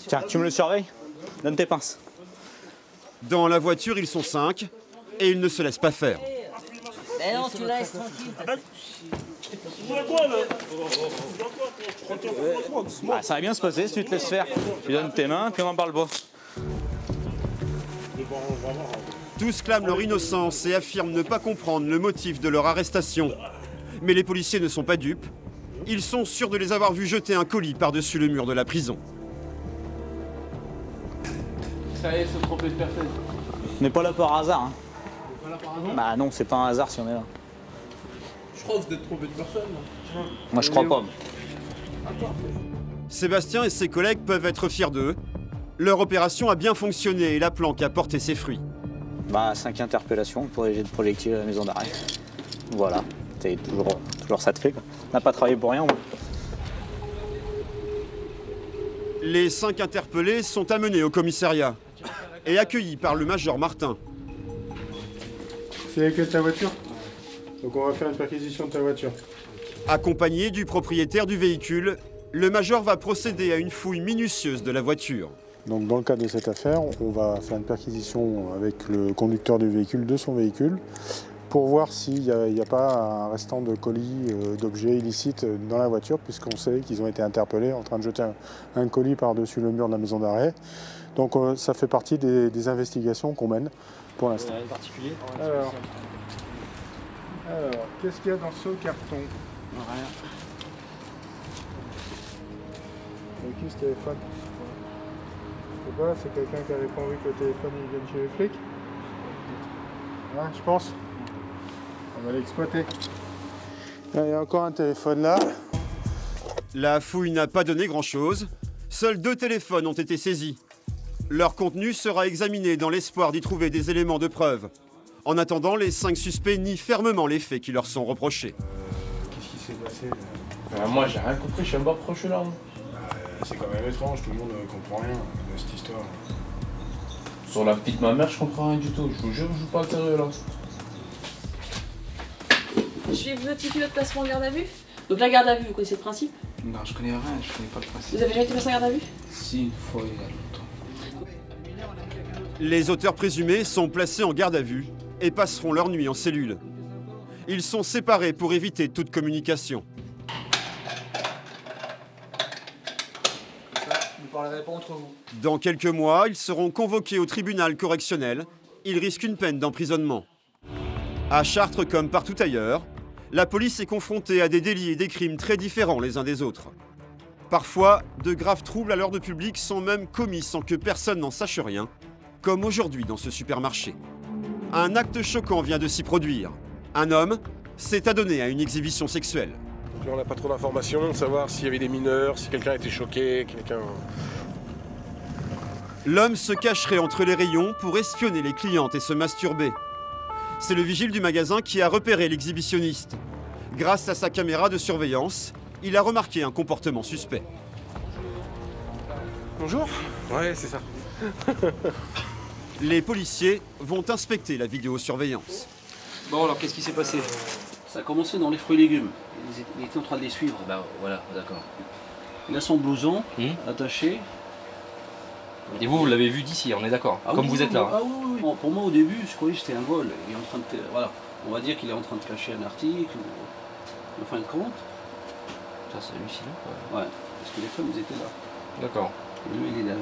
Tiens, tu me le surveilles? Donne tes pinces. Dans la voiture, ils sont 5 et ils ne se laissent pas faire. Mais non, tu laisses tranquille. Ah, ça va bien se passer si tu te laisses faire. Tu donnes tes mains, puis on en parle pas. Tous clament leur innocence et affirment ne pas comprendre le motif de leur arrestation. Mais les policiers ne sont pas dupes. Ils sont sûrs de les avoir vus jeter un colis par-dessus le mur de la prison. Ça y est, se tromper de personne. On n'est pas là par hasard. Hein. Pas là par hasard? Bah non, c'est pas un hasard si on est là. Je crois que vous êtes trompé de personne. Là. Moi je crois pas. Sébastien et ses collègues peuvent être fiers d'eux. Leur opération a bien fonctionné et la planque a porté ses fruits. Bah 5 interpellations pour les jets de projectiles à la maison d'arrêt. Voilà, c'est toujours ça de fait. Quoi. On n'a pas travaillé pour rien, moi. Les 5 interpellés sont amenés au commissariat et accueillis par le major Martin. C'est avec ta voiture? Donc on va faire une perquisition de ta voiture. Accompagné du propriétaire du véhicule, le major va procéder à une fouille minutieuse de la voiture. Donc dans le cadre de cette affaire, on va faire une perquisition avec le conducteur du véhicule, de son véhicule, pour voir s'il n'y a pas un restant de colis, d'objets illicites dans la voiture, puisqu'on sait qu'ils ont été interpellés en train de jeter un colis par-dessus le mur de la maison d'arrêt. Donc ça fait partie des investigations qu'on mène pour l'instant. Alors, qu'est-ce qu'il y a dans ce carton? Rien. C'est qui ce téléphone? Je sais pas, c'est quelqu'un qui avait pas envie que le téléphone il vienne chez les flics? Ah, je pense. On va l'exploiter. Il y a encore un téléphone là. La fouille n'a pas donné grand-chose. Seuls 2 téléphones ont été saisis. Leur contenu sera examiné dans l'espoir d'y trouver des éléments de preuve. En attendant, les 5 suspects nient fermement les faits qui leur sont reprochés. Qu'est-ce qui s'est passé là? Moi j'ai rien compris, je sais même pas pourquoi je suis là. C'est quand même étrange, tout le monde ne comprend rien de cette histoire. Sur la petite ma mère, je comprends rien du tout. Je vous jure, je joue pas à sérieux là. Je vais vous notifier votre placement en garde à vue. Donc la garde à vue, vous connaissez le principe? Non, je connais rien, je connais pas le principe. Vous avez déjà été placé en garde à vue? Si, une fois il y a longtemps. Les auteurs présumés sont placés en garde à vue et passeront leur nuit en cellule. Ils sont séparés pour éviter toute communication. Vous ne parlerez pas entre vous. Dans quelques mois, ils seront convoqués au tribunal correctionnel. Ils risquent une peine d'emprisonnement. À Chartres comme partout ailleurs, la police est confrontée à des délits et des crimes très différents les uns des autres. Parfois, de graves troubles à l'ordre public sont même commis sans que personne n'en sache rien, comme aujourd'hui dans ce supermarché. Un acte choquant vient de s'y produire. Un homme s'est adonné à une exhibition sexuelle. Donc là, on n'a pas trop d'informations, de savoir s'il y avait des mineurs, si quelqu'un était choqué, L'homme se cacherait entre les rayons pour espionner les clientes et se masturber. C'est le vigile du magasin qui a repéré l'exhibitionniste. Grâce à sa caméra de surveillance, il a remarqué un comportement suspect. Bonjour. Ouais, c'est ça. Les policiers vont inspecter la vidéosurveillance. Bon, alors qu'est-ce qui s'est passé? Ça a commencé dans les fruits et légumes. Il était en train de les suivre. Bah voilà, d'accord. Il a son blouson attaché. Et vous l'avez vu d'ici, on est d'accord, comme vous êtes là. Ah oui. Bon, pour moi, au début, je croyais que c'était un vol. Il est en train de... Voilà. On va dire qu'il est en train de cacher un article. En fin de compte. Ça, c'est hallucinant. Ouais, parce que les femmes, ils étaient là. D'accord. Et lui, il est là.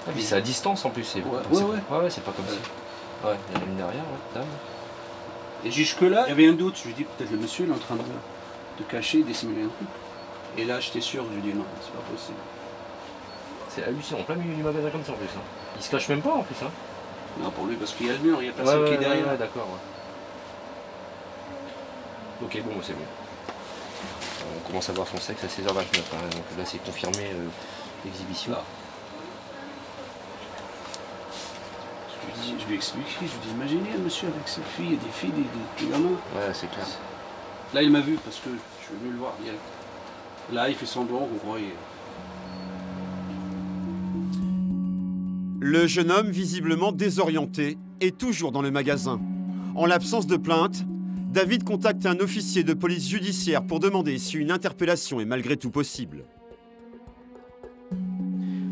Ah, puis c'est à distance en plus. C'est ouais, c'est pas comme ça. Ouais, il y en a une derrière, dame. Et jusque-là, il y avait un doute. Je lui dis, peut-être le monsieur, il est en train de cacher, dissimuler un truc. Et là, j'étais sûr, je lui dis, non, c'est pas possible. C'est hallucinant, en plein milieu du magasin comme ça en plus. Hein. Il se cache même pas en plus. Hein. Non, pour lui, parce qu'il y a le mur, il y a personne qui est derrière. Ouais, d'accord. Ouais. Ok, bon, c'est bon. On commence à voir son sexe à 16h29. Hein, donc là, c'est confirmé l'exhibition. Je lui explique, je lui dis, imaginez un monsieur avec ses filles et des filles, des gamins. Ouais, c'est clair. Là, il m'a vu parce que je suis venu le voir hier. Là, il fait semblant qu'on croyait. Le jeune homme, visiblement désorienté, est toujours dans le magasin. En l'absence de plainte, David contacte un officier de police judiciaire pour demander si une interpellation est malgré tout possible.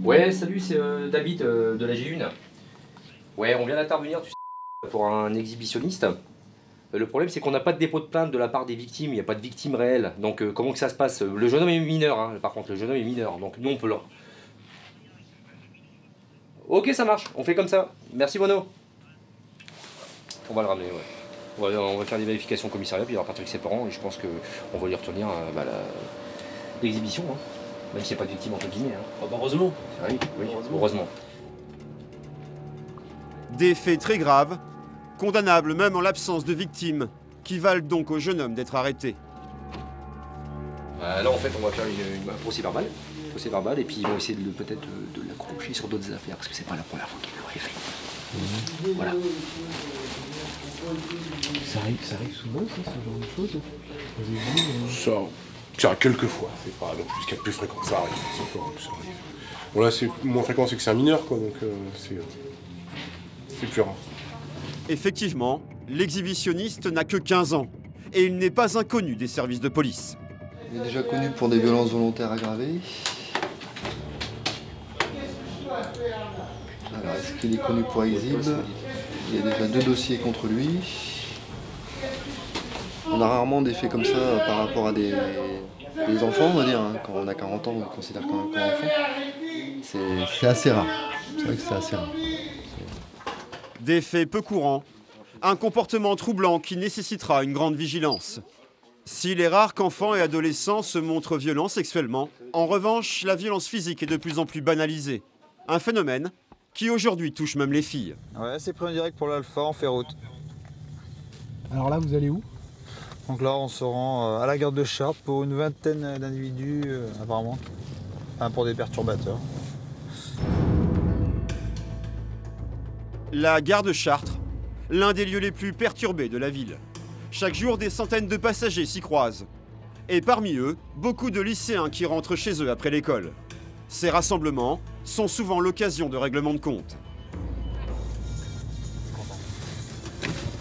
Ouais, salut, c'est David de la G1. Ouais, on vient d'intervenir pour un exhibitionniste. Le problème, c'est qu'on n'a pas de dépôt de plainte de la part des victimes, il n'y a pas de victime réelle. Donc comment que ça se passe? Le jeune homme est mineur, hein. Par contre, le jeune homme est mineur, donc nous on peut le... Ok, ça marche, on fait comme ça. Merci Bono. On va le ramener, ouais. On va faire des vérifications au commissariat, puis il y aura pas de truc séparant, et je pense qu'on va lui retenir l'exhibition, hein. Même s'il n'y a pas de victime entre guillemets. Hein. Oh, bah heureusement. Oui, heureusement. Des faits très graves, condamnables même en l'absence de victimes, qui valent donc au jeune homme d'être arrêté. Là, en fait, on va faire un procès verbal, et puis ils vont essayer peut-être de l'accrocher sur d'autres affaires, parce que c'est pas la première fois qu'il l'aurait fait. Voilà. Ça arrive souvent, ça, ce genre de choses? Ça arrive quelques fois, c'est pas non plus ce qu'il y a de plus fréquent, ça arrive. Ça arrive. Bon là, c'est moins fréquent, c'est que c'est un mineur, quoi, donc c'est plus rare. Effectivement, l'exhibitionniste n'a que 15 ans et il n'est pas inconnu des services de police. Il est déjà connu pour des violences volontaires aggravées. Alors, est-ce qu'il est connu pour exhibe? Il y a déjà 2 dossiers contre lui. On a rarement des faits comme ça par rapport à des enfants, on va dire. Hein. Quand on a 40 ans, on le considère comme un enfant. C'est assez rare. C'est vrai que c'est assez rare. Des faits peu courants, un comportement troublant qui nécessitera une grande vigilance. S'il est rare qu'enfants et adolescents se montrent violents sexuellement, en revanche, la violence physique est de plus en plus banalisée. Un phénomène qui aujourd'hui touche même les filles. Ouais, c'est pris en direct pour l'Alpha, on fait route. Alors là, vous allez où? Donc là, on se rend à la gare de Chartres pour une vingtaine d'individus, apparemment. Enfin, pour des perturbateurs. La gare de Chartres, l'un des lieux les plus perturbés de la ville. Chaque jour, des centaines de passagers s'y croisent. Et parmi eux, beaucoup de lycéens qui rentrent chez eux après l'école. Ces rassemblements sont souvent l'occasion de règlements de compte.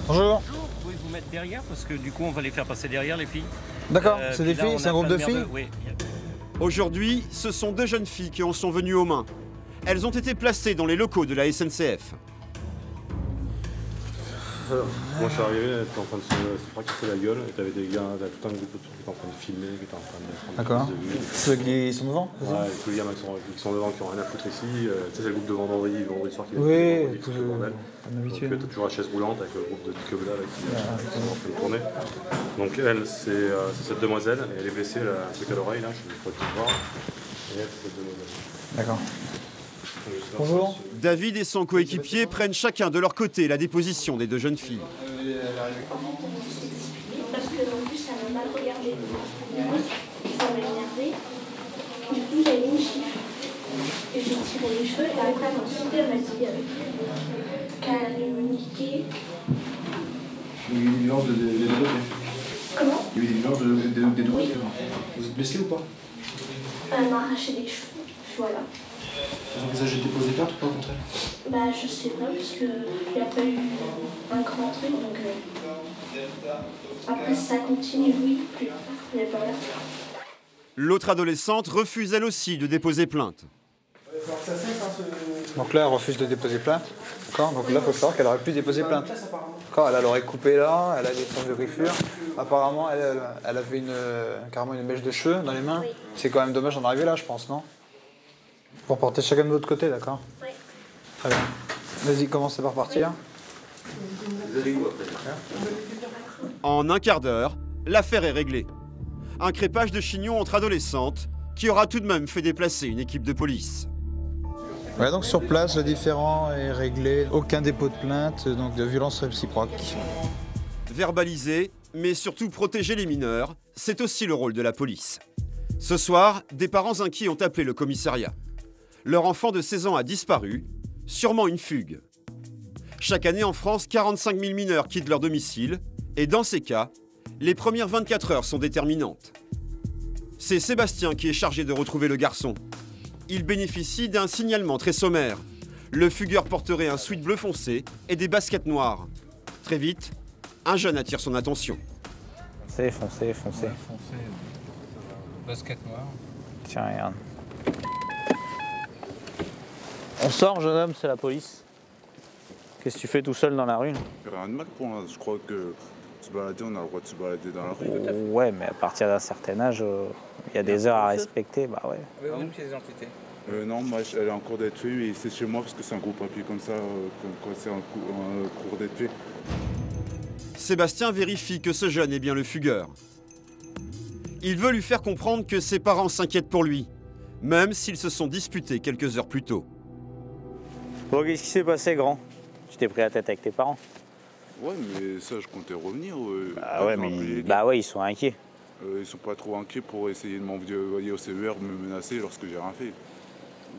Bonjour. Vous pouvez vous mettre derrière parce que du coup on va les faire passer derrière les filles. D'accord, c'est des filles, c'est un groupe de filles? Oui. Aujourd'hui, ce sont 2 jeunes filles qui en sont venues aux mains. Elles ont été placées dans les locaux de la SNCF. Alors, moi je suis arrivé, elle était en train de se fracasser la gueule, et t'avais des gars, t'avais tout un groupe autour qui était en train de filmer, qui était en train de prendre D'accord. des prises de vue. Ceux qui sont devant? Ouais, tous les gamins qui sont devant, qui ont rien à foutre ici. Tu sais, c'est le groupe de vendredi soir qui oui, tout le bordel. Donc t'as toujours la chaise roulante avec le groupe de Dicobla qui sont en train de tourner. Donc elle, c'est cette demoiselle, et elle est blessée, elle a un truc à l'oreille là, je pourrais te voir. Et elle, c'est cette demoiselle. D'accord. Bonjour. David et son coéquipier prennent chacun de leur côté la déposition des 2 jeunes filles. Parce que en plus ça m'a mal regardé. Ça m'a énervé. Du coup j'ai mis une chiffre. Et j'ai tiré les cheveux. Et après elle m'a dit qu'elle allait me niquer. Il y a eu des violences des deux côtés. Comment? Il y a eu des violences des deux côtés. Vous êtes blessé ou pas? Elle m'a arraché les cheveux. Voilà. Vous avez déposé plainte ou pas au contraire? Bah je sais pas parce qu'il n'y a pas eu un grand truc donc après ça continue oui plus tard il n'y a pas l'air. L'autre adolescente refuse elle aussi de déposer plainte. Donc là, elle refuse de déposer plainte. D'accord. Donc là, il faut savoir qu'elle aurait pu déposer plainte. D'accord. Elle l'aurait coupé là, elle a des points de griffure. Apparemment, elle avait carrément une mèche de cheveux dans les mains. Oui. C'est quand même dommage d'en arriver là, je pense, non? Pour porter chacun de l'autre côté, d'accord? Oui. Très bien. Vas-y, commencez par partir. Vous allez où après? En un quart d'heure, l'affaire est réglée. Un crépage de chignon entre adolescentes qui aura tout de même fait déplacer une équipe de police. Ouais, donc sur place, le différend est réglé. Aucun dépôt de plainte, donc de violence réciproque. Verbaliser, mais surtout protéger les mineurs, c'est aussi le rôle de la police. Ce soir, des parents inquiets ont appelé le commissariat. Leur enfant de 16 ans a disparu, sûrement une fugue. Chaque année en France, 45 000 mineurs quittent leur domicile, et dans ces cas, les premières 24 heures sont déterminantes. C'est Sébastien qui est chargé de retrouver le garçon. Il bénéficie d'un signalement très sommaire. Le fugueur porterait un sweat bleu foncé et des baskets noires. Très vite, un jeune attire son attention. Foncé. Basket noire. Tiens, regarde. On sort, jeune homme, c'est la police. Qu'est-ce que tu fais tout seul dans la rue? Rien de mal pour moi. Je crois que se balader, on a le droit de se balader dans la rue. Ouais, mais à partir d'un certain âge, il y a des heures à respecter. Bah ouais. Avez-vous une pièce d'identité? Non, moi, elle est en cours d'être faite et c'est chez moi parce que c'est un gros papier comme ça, quand c'est en cours d'être fait. Sébastien vérifie que ce jeune est bien le fugueur. Il veut lui faire comprendre que ses parents s'inquiètent pour lui, même s'ils se sont disputés quelques heures plus tôt. Bon, qu'est-ce qui s'est passé, grand? Tu t'es pris la tête avec tes parents? Ouais, mais ça, je comptais revenir. Bah ouais, mais bah ouais, ils sont inquiets. Ils sont pas trop inquiets pour essayer de m'envoyer au CER, me menacer lorsque j'ai rien fait.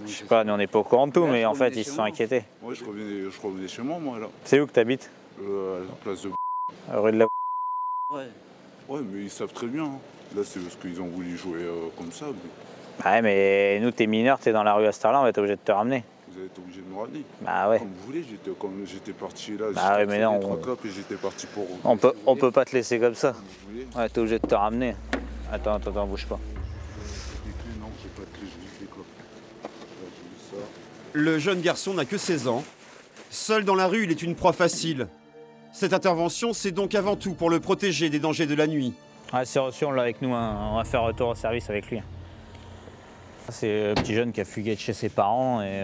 Je sais pas, nous on n'est pas au courant de tout, mais en fait, ils se sont inquiétés. Ouais, je revenais chez moi, moi, là. C'est où que t'habites? À la place de... Rue de la... Ouais. Ouais, mais ils savent très bien. Hein. Là, c'est parce qu'ils ont voulu jouer comme ça. Mais... Ouais, mais nous, t'es mineur, t'es dans la rue à cette heure-là, on va être obligé de te ramener. Vous êtes obligé de me ramener. Bah ouais. Comme vous voulez, j'étais parti là, bah ouais, mais non, 3 clopes et j'étais parti pour... On peut pas te laisser comme ça. Ouais, t'es obligé de te ramener. Attends, bouge pas. Non, j'ai pas de clé, j'ai juste des clopes. Là, j'ai mis ça. Le jeune garçon n'a que 16 ans. Seul dans la rue, il est une proie facile. Cette intervention, c'est donc avant tout pour le protéger des dangers de la nuit. Ouais, c'est reçu, on l'a avec nous, hein. On va faire retour au service avec lui. C'est un petit jeune qui a fugué de chez ses parents et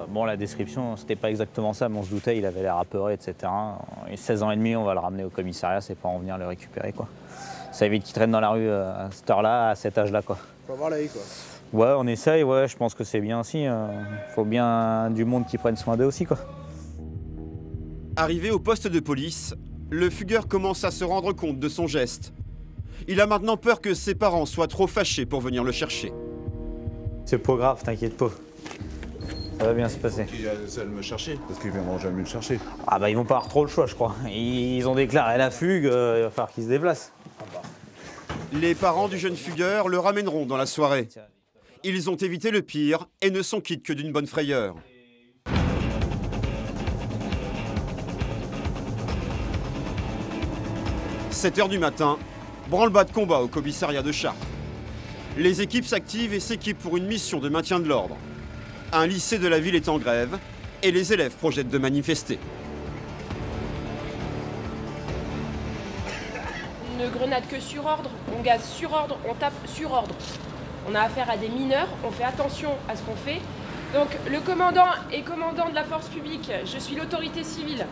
bon, la description, c'était pas exactement ça, mais on se doutait, il avait l'air apeuré, etc. Il a 16 ans et demi, on va le ramener au commissariat, c'est pas en venir le récupérer, quoi. Ça évite qu'il traîne dans la rue à cette heure-là, à cet âge-là, quoi. Faut avoir l'œil, quoi. Ouais, on essaye, ouais, je pense que c'est bien aussi. Faut bien du monde qui prenne soin d'eux aussi, quoi. Arrivé au poste de police, le fugueur commence à se rendre compte de son geste. Il a maintenant peur que ses parents soient trop fâchés pour venir le chercher. C'est pas grave, t'inquiète pas. Ça va bien se passer. Ils allaient me chercher, parce qu'ils viendront jamais me chercher. Ah bah ils vont pas avoir trop le choix, je crois. Ils ont déclaré la fugue, il va falloir qu'ils se déplacent. Les parents du jeune fugueur le ramèneront dans la soirée. Ils ont évité le pire et ne sont quittes que d'une bonne frayeur. « 7 h du matin, branle-bas de combat au commissariat de Chartres. Les équipes s'activent et s'équipent pour une mission de maintien de l'ordre. Un lycée de la ville est en grève et les élèves projettent de manifester. On ne grenade que sur ordre, on gaze sur ordre, on tape sur ordre. On a affaire à des mineurs, on fait attention à ce qu'on fait. Donc le commandant est commandant de la force publique, je suis l'autorité civile.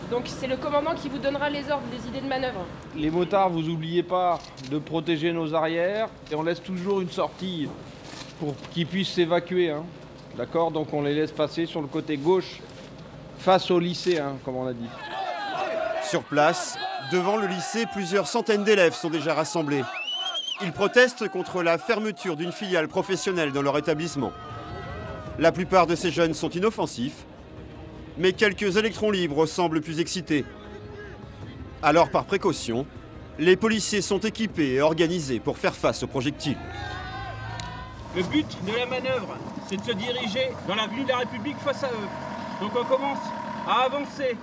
Donc c'est le commandant qui vous donnera les ordres, les idées de manœuvre. Les motards, vous oubliez pas de protéger nos arrières et on laisse toujours une sortie pour qu'ils puissent s'évacuer. Hein. D'accord? Donc on les laisse passer sur le côté gauche face au lycée, hein, comme on a dit. Sur place, devant le lycée, plusieurs centaines d'élèves sont déjà rassemblés. Ils protestent contre la fermeture d'une filiale professionnelle dans leur établissement. La plupart de ces jeunes sont inoffensifs, mais quelques électrons libres semblent plus excités. Alors, par précaution, les policiers sont équipés et organisés pour faire face aux projectiles. Le but de la manœuvre, c'est de se diriger dans l'avenue de la République face à eux. Donc on commence à avancer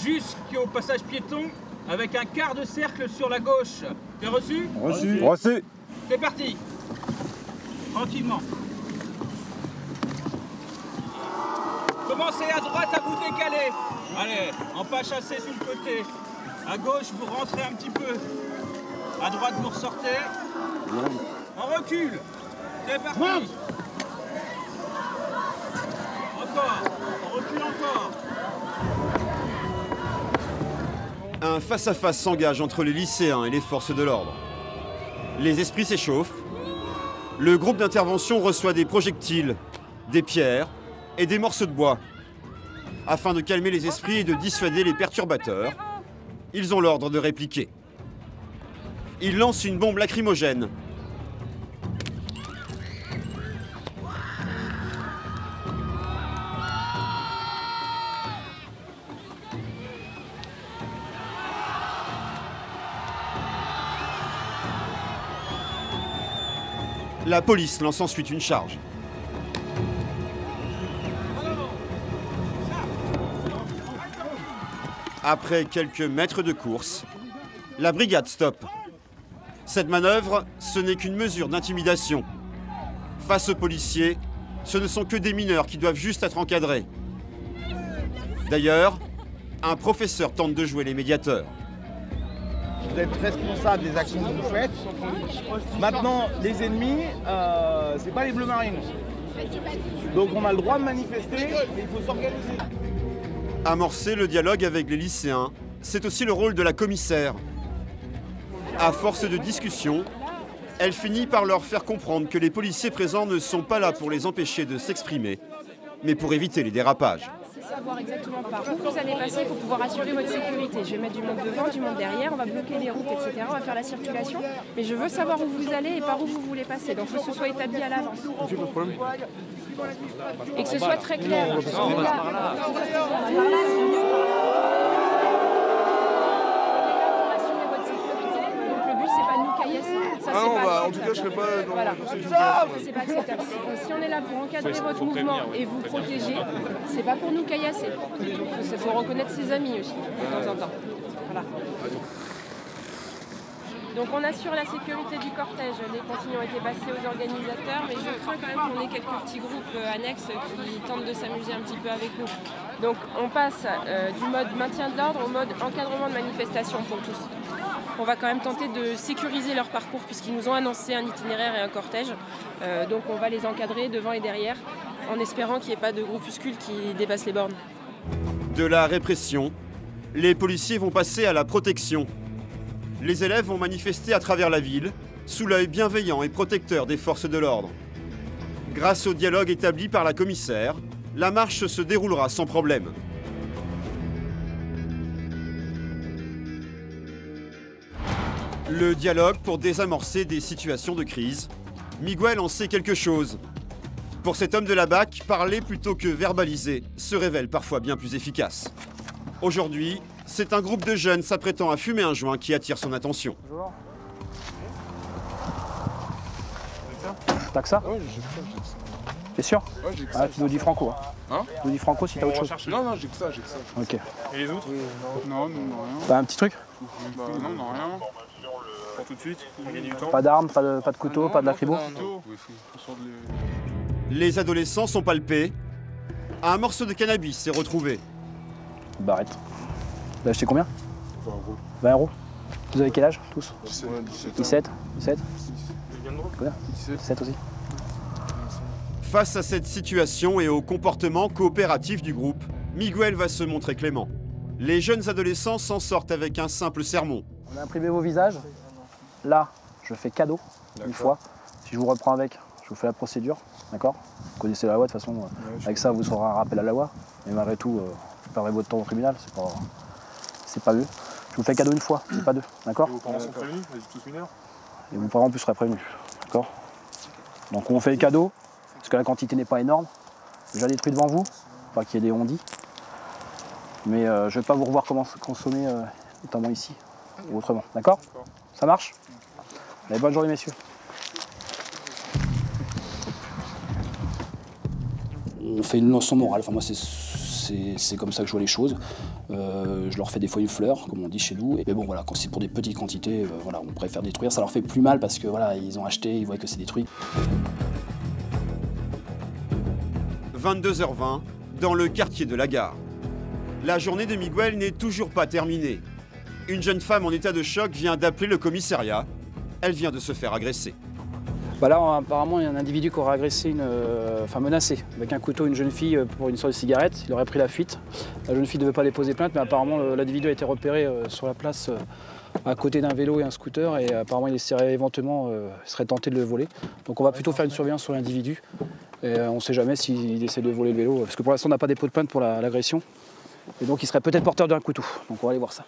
jusqu'au passage piéton avec un quart de cercle sur la gauche. T'es reçu? Reçu. Reçu. C'est parti. Tranquillement. Commencez à droite à vous décaler. Allez, en pas chasser sur le côté. À gauche, vous rentrez un petit peu. À droite, vous ressortez. On recule. C'est parti. Encore. On recule encore. Un face-à-face s'engage entre les lycéens et les forces de l'ordre. Les esprits s'échauffent. Le groupe d'intervention reçoit des projectiles, des pierres et des morceaux de bois. Afin de calmer les esprits et de dissuader les perturbateurs, ils ont l'ordre de répliquer. Ils lancent une bombe lacrymogène. La police lance ensuite une charge. Après quelques mètres de course, la brigade stoppe. Cette manœuvre, ce n'est qu'une mesure d'intimidation. Face aux policiers, ce ne sont que des mineurs qui doivent juste être encadrés. D'ailleurs, un professeur tente de jouer les médiateurs. Vous êtes responsable des actions que vous faites. Maintenant, les ennemis, c'est pas les Bleu Marines. Donc on a le droit de manifester, mais il faut s'organiser. Amorcer le dialogue avec les lycéens, c'est aussi le rôle de la commissaire. À force de discussion, elle finit par leur faire comprendre que les policiers présents ne sont pas là pour les empêcher de s'exprimer, mais pour éviter les dérapages. C'est savoir exactement par où vous allez passer pour pouvoir assurer votre sécurité. Je vais mettre du monde devant, du monde derrière, on va bloquer les routes, etc. On va faire la circulation. Mais je veux savoir où vous allez et par où vous voulez passer. Donc il faut que ce soit établi à l'avance. Et que ce soit très clair. en tout cas, je serai pas dans Voilà. ces situations. C'est pas acceptable. Si on est là pour encadrer votre mouvement et vous protéger, c'est pas pour nous caillasser. Il faut reconnaître ses amis aussi, de temps en temps. Voilà. Donc on assure la sécurité du cortège. Les consignes ont été passées aux organisateurs, mais je crains quand même qu'on ait quelques petits groupes annexes qui tentent de s'amuser un petit peu avec nous. Donc on passe du mode maintien de l'ordre au mode encadrement de manifestation pour tous. On va quand même tenter de sécuriser leur parcours puisqu'ils nous ont annoncé un itinéraire et un cortège. Donc on va les encadrer devant et derrière en espérant qu'il n'y ait pas de groupuscules qui dépassent les bornes. De la répression, les policiers vont passer à la protection. Les élèves vont manifester à travers la ville, sous l'œil bienveillant et protecteur des forces de l'ordre. Grâce au dialogue établi par la commissaire, la marche se déroulera sans problème. Le dialogue pour désamorcer des situations de crise. Miguel en sait quelque chose. Pour cet homme de la BAC, parler plutôt que verbaliser se révèle parfois bien plus efficace. Aujourd'hui, c'est un groupe de jeunes s'apprêtant à fumer un joint qui attire son attention. Bonjour. T'as que ça? Ouais, j'ai que ça. T'es sûr? Ouais, j'ai que ça. Ah, tu nous dis franco. Hein? Tu nous dis franco si t'as autre chose. Non, non, j'ai que ça. Ok. Et les autres? Non, rien. T'as un petit truc? Non, rien. Pour tout de suite, on gagne du temps. Pas d'armes, pas de couteau, pas de lacrymo? Les adolescents sont palpés. Un morceau de cannabis est retrouvé. Barrette. Vous avez acheté combien? 20 euros. 20 euros. Vous avez quel âge tous? 17. 17 Combien 17 aussi. Face à cette situation et au comportement coopératif du groupe, Miguel va se montrer clément. Les jeunes adolescents s'en sortent avec un simple sermon. On a imprimé vos visages. Là, je fais cadeau une fois. Si je vous reprends avec, je vous fais la procédure. D'accord? Vous connaissez la loi de toute façon. Avec ça, vous serez un rappel à la loi. Mais malgré tout, vous perdrez votre temps au tribunal. C'est pas mieux. Je vous fais cadeau une fois, pas deux. D'accord? Vos parents sont prévenus? Vous êtes tous mineurs? Et vos parents en plus seraient prévenus. D'accord? Donc on fait les cadeaux, parce que la quantité n'est pas énorme. Déjà détruit devant vous, pas qu'il y ait des ondits. Mais je ne vais pas vous revoir comment consommer, notamment ici ou autrement. D'accord? Ça marche? Allez, bonne journée, messieurs. On fait une leçon morale. Enfin, moi, c'est comme ça que je vois les choses. Je leur fais des fois une fleur, comme on dit chez nous. Mais bon, voilà, quand c'est pour des petites quantités, voilà, on préfère détruire. Ça leur fait plus mal parce que voilà, ils ont acheté, ils voient que c'est détruit. 22h20, dans le quartier de la Gare. La journée de Miguel n'est toujours pas terminée. Une jeune femme en état de choc vient d'appeler le commissariat. Elle vient de se faire agresser. Bah là, apparemment, il y a un individu qui aurait agressé, menacé avec un couteau une jeune fille pour une histoire de cigarette. Il aurait pris la fuite. La jeune fille ne devait pas déposer plainte, mais apparemment, l'individu a été repéré sur la place à côté d'un vélo et un scooter. Et apparemment, il serait tenté de le voler. Donc on va plutôt faire une surveillance sur l'individu. Et on ne sait jamais s'il essaie de voler le vélo. Parce que pour l'instant, on n'a pas déposé de plainte pour l'agression. Et donc, il serait peut-être porteur d'un couteau. Donc on va aller voir ça.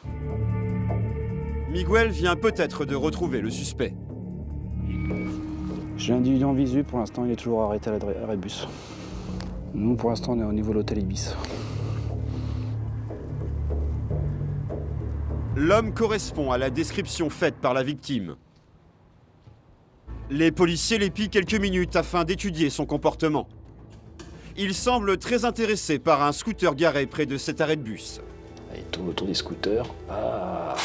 Miguel vient peut-être de retrouver le suspect. J'ai l'individu en visu, pour l'instant il est toujours arrêté à l'arrêt de bus. Nous pour l'instant on est au niveau de l'hôtel Ibis. L'homme correspond à la description faite par la victime. Les policiers l'épient quelques minutes afin d'étudier son comportement. Il semble très intéressé par un scooter garé près de cet arrêt de bus. Il tourne autour des scooters. Ah.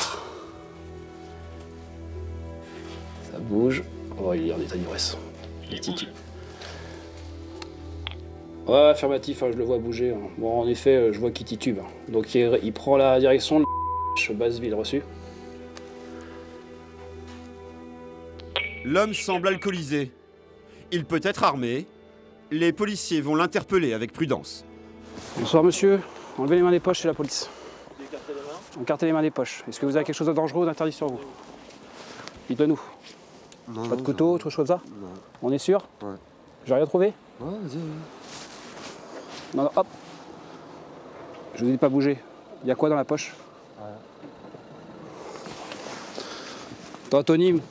Ça bouge. Oh, il est en état d'ivresse. Il titube. Ouais, affirmatif, je le vois bouger. Bon, en effet, je vois qu'il titube. Donc il prend la direction de Basseville, reçu. L'homme semble alcoolisé. Il peut être armé. Les policiers vont l'interpeller avec prudence. Bonsoir monsieur, enlevez les mains des poches, c'est la police. Écartez les mains des poches. Est-ce que vous avez quelque chose de dangereux ou d'interdit sur vous? Dites-le nous. Non, pas de couteau, autre chose comme ça? Non. On est sûr? Ouais. J'ai rien trouvé? Ouais, vas-y. Non, hop. Je vous ai dit de pas bouger. Il y a quoi dans la poche? Anthony.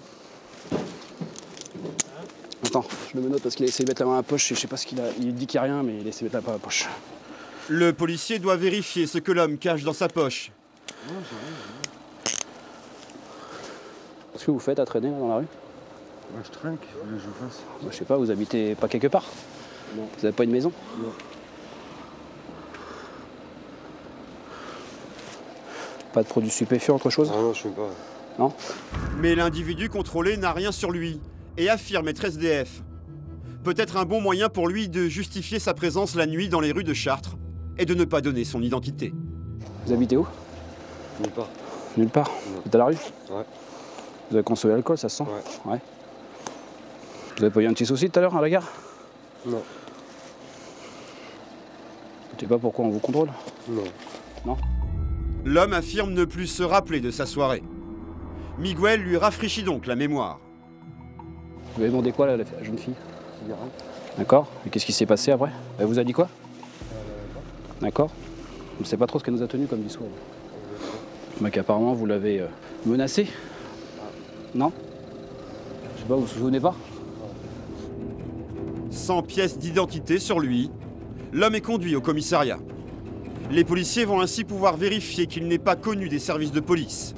Attends, je le menote parce qu'il a essayé de mettre la main dans la poche. Je sais pas ce qu'il a. Il dit qu'il n'y a rien, mais il essaie de mettre la main dans la poche. Le policier doit vérifier ce que l'homme cache dans sa poche. Qu'est-ce que vous faites à traîner là, dans la rue? Je trinque, je fasse. Je sais pas, vous habitez pas quelque part? Non. Vous avez pas une maison? Non. Pas de produits stupéfiants, autre chose? Ah non, je fume pas. Non? Mais l'individu contrôlé n'a rien sur lui et affirme être SDF. Peut-être un bon moyen pour lui de justifier sa présence la nuit dans les rues de Chartres et de ne pas donner son identité. Vous habitez où? Nulle part. Nulle part? Non. Vous êtes à la rue? Ouais. Vous avez consommé l'alcool, ça se sent? Ouais. Vous avez pas eu un petit souci tout à l'heure à la gare? Non. Je sais pas pourquoi on vous contrôle? Non. Non? L'homme affirme ne plus se rappeler de sa soirée. Miguel lui rafraîchit donc la mémoire. Vous avez demandé quoi, la jeune fille? D'accord. Et qu'est-ce qui s'est passé après? Elle vous a dit quoi? D'accord. On ne sait pas trop ce qu'elle nous a tenu comme discours. Mais qu'apparemment vous l'avez menacé? Non? Je sais pas, vous vous souvenez pas? Sans pièce d'identité sur lui, l'homme est conduit au commissariat. Les policiers vont ainsi pouvoir vérifier qu'il n'est pas connu des services de police.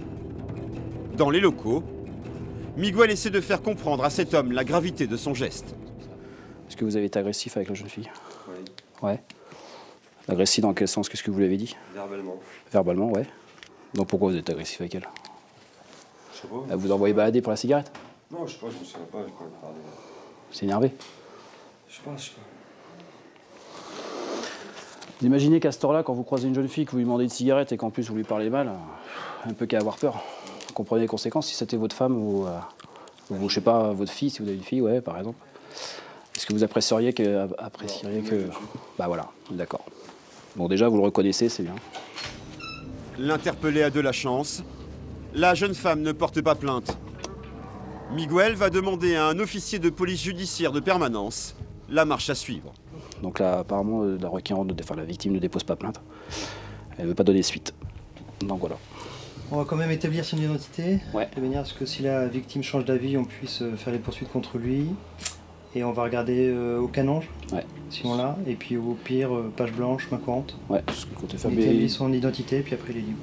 Dans les locaux, Miguel essaie de faire comprendre à cet homme la gravité de son geste. Est-ce que vous avez été agressif avec la jeune fille? Oui. Ouais. Agressif dans quel sens? Qu'est-ce que vous lui avez dit? Verbalement. Verbalement, ouais. Donc pourquoi vous êtes agressif avec elle? Je sais pas. Elle vous a envoyé balader pour la cigarette? Non, je sais pas, je me souviens pas, j'ai pas parlé. C'est énervé? Je sais pas. Vous imaginez qu'à ce heure-là, quand vous croisez une jeune fille, que vous lui demandez une cigarette et qu'en plus vous lui parlez mal, un peu qu'à avoir peur. Vous comprenez les conséquences si c'était votre femme ou je sais pas, votre fille, si vous avez une fille, ouais, par exemple. Est-ce que vous apprécieriez que... Bah voilà, d'accord. Bon, déjà, vous le reconnaissez, c'est bien. L'interpellé a de la chance. La jeune femme ne porte pas plainte. Miguel va demander à un officier de police judiciaire de permanence la marche à suivre. Donc là, apparemment, la victime ne dépose pas plainte. Elle ne veut pas donner suite. Donc voilà. On va quand même établir son identité, ouais. De manière à ce que si la victime change d'avis, on puisse faire les poursuites contre lui. Et on va regarder au canonge, ouais. Si on l'a. Et puis au pire, page blanche, main courante. Ouais, ce que comptez faire. Il établit son identité, puis après il est libre.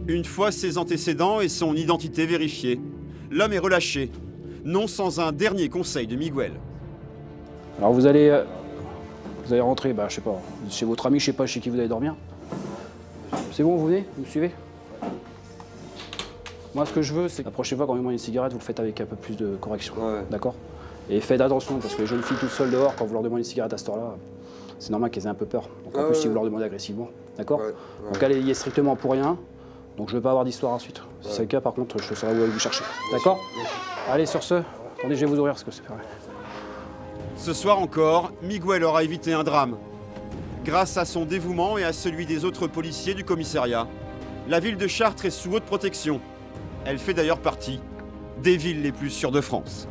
Une fois ses antécédents et son identité vérifiés, l'homme est relâché, non sans un dernier conseil de Miguel. Alors vous allez rentrer, je sais pas, chez votre ami, je sais pas chez qui vous allez dormir. C'est bon, vous venez? Vous me suivez? Moi, ce que je veux, c'est que la prochaine fois, quand on met une cigarette, vous le faites avec un peu plus de correction. Ouais. D'accord? Et faites attention, parce que les jeunes filles toutes seules dehors, quand vous leur demandez une cigarette à cette heure-là, c'est normal qu'elles aient un peu peur. Donc en plus, si vous leur demandez agressivement. D'accord? Donc elle y est strictement pour rien. Donc je ne veux pas avoir d'histoire ensuite. Si c'est le cas, par contre, je saurai où aller vous chercher. D'accord? Allez, sur ce, attendez, je vais vous ouvrir parce que c'est pas vrai. Ce soir encore, Miguel aura évité un drame. Grâce à son dévouement et à celui des autres policiers du commissariat, la ville de Chartres est sous haute protection. Elle fait d'ailleurs partie des villes les plus sûres de France.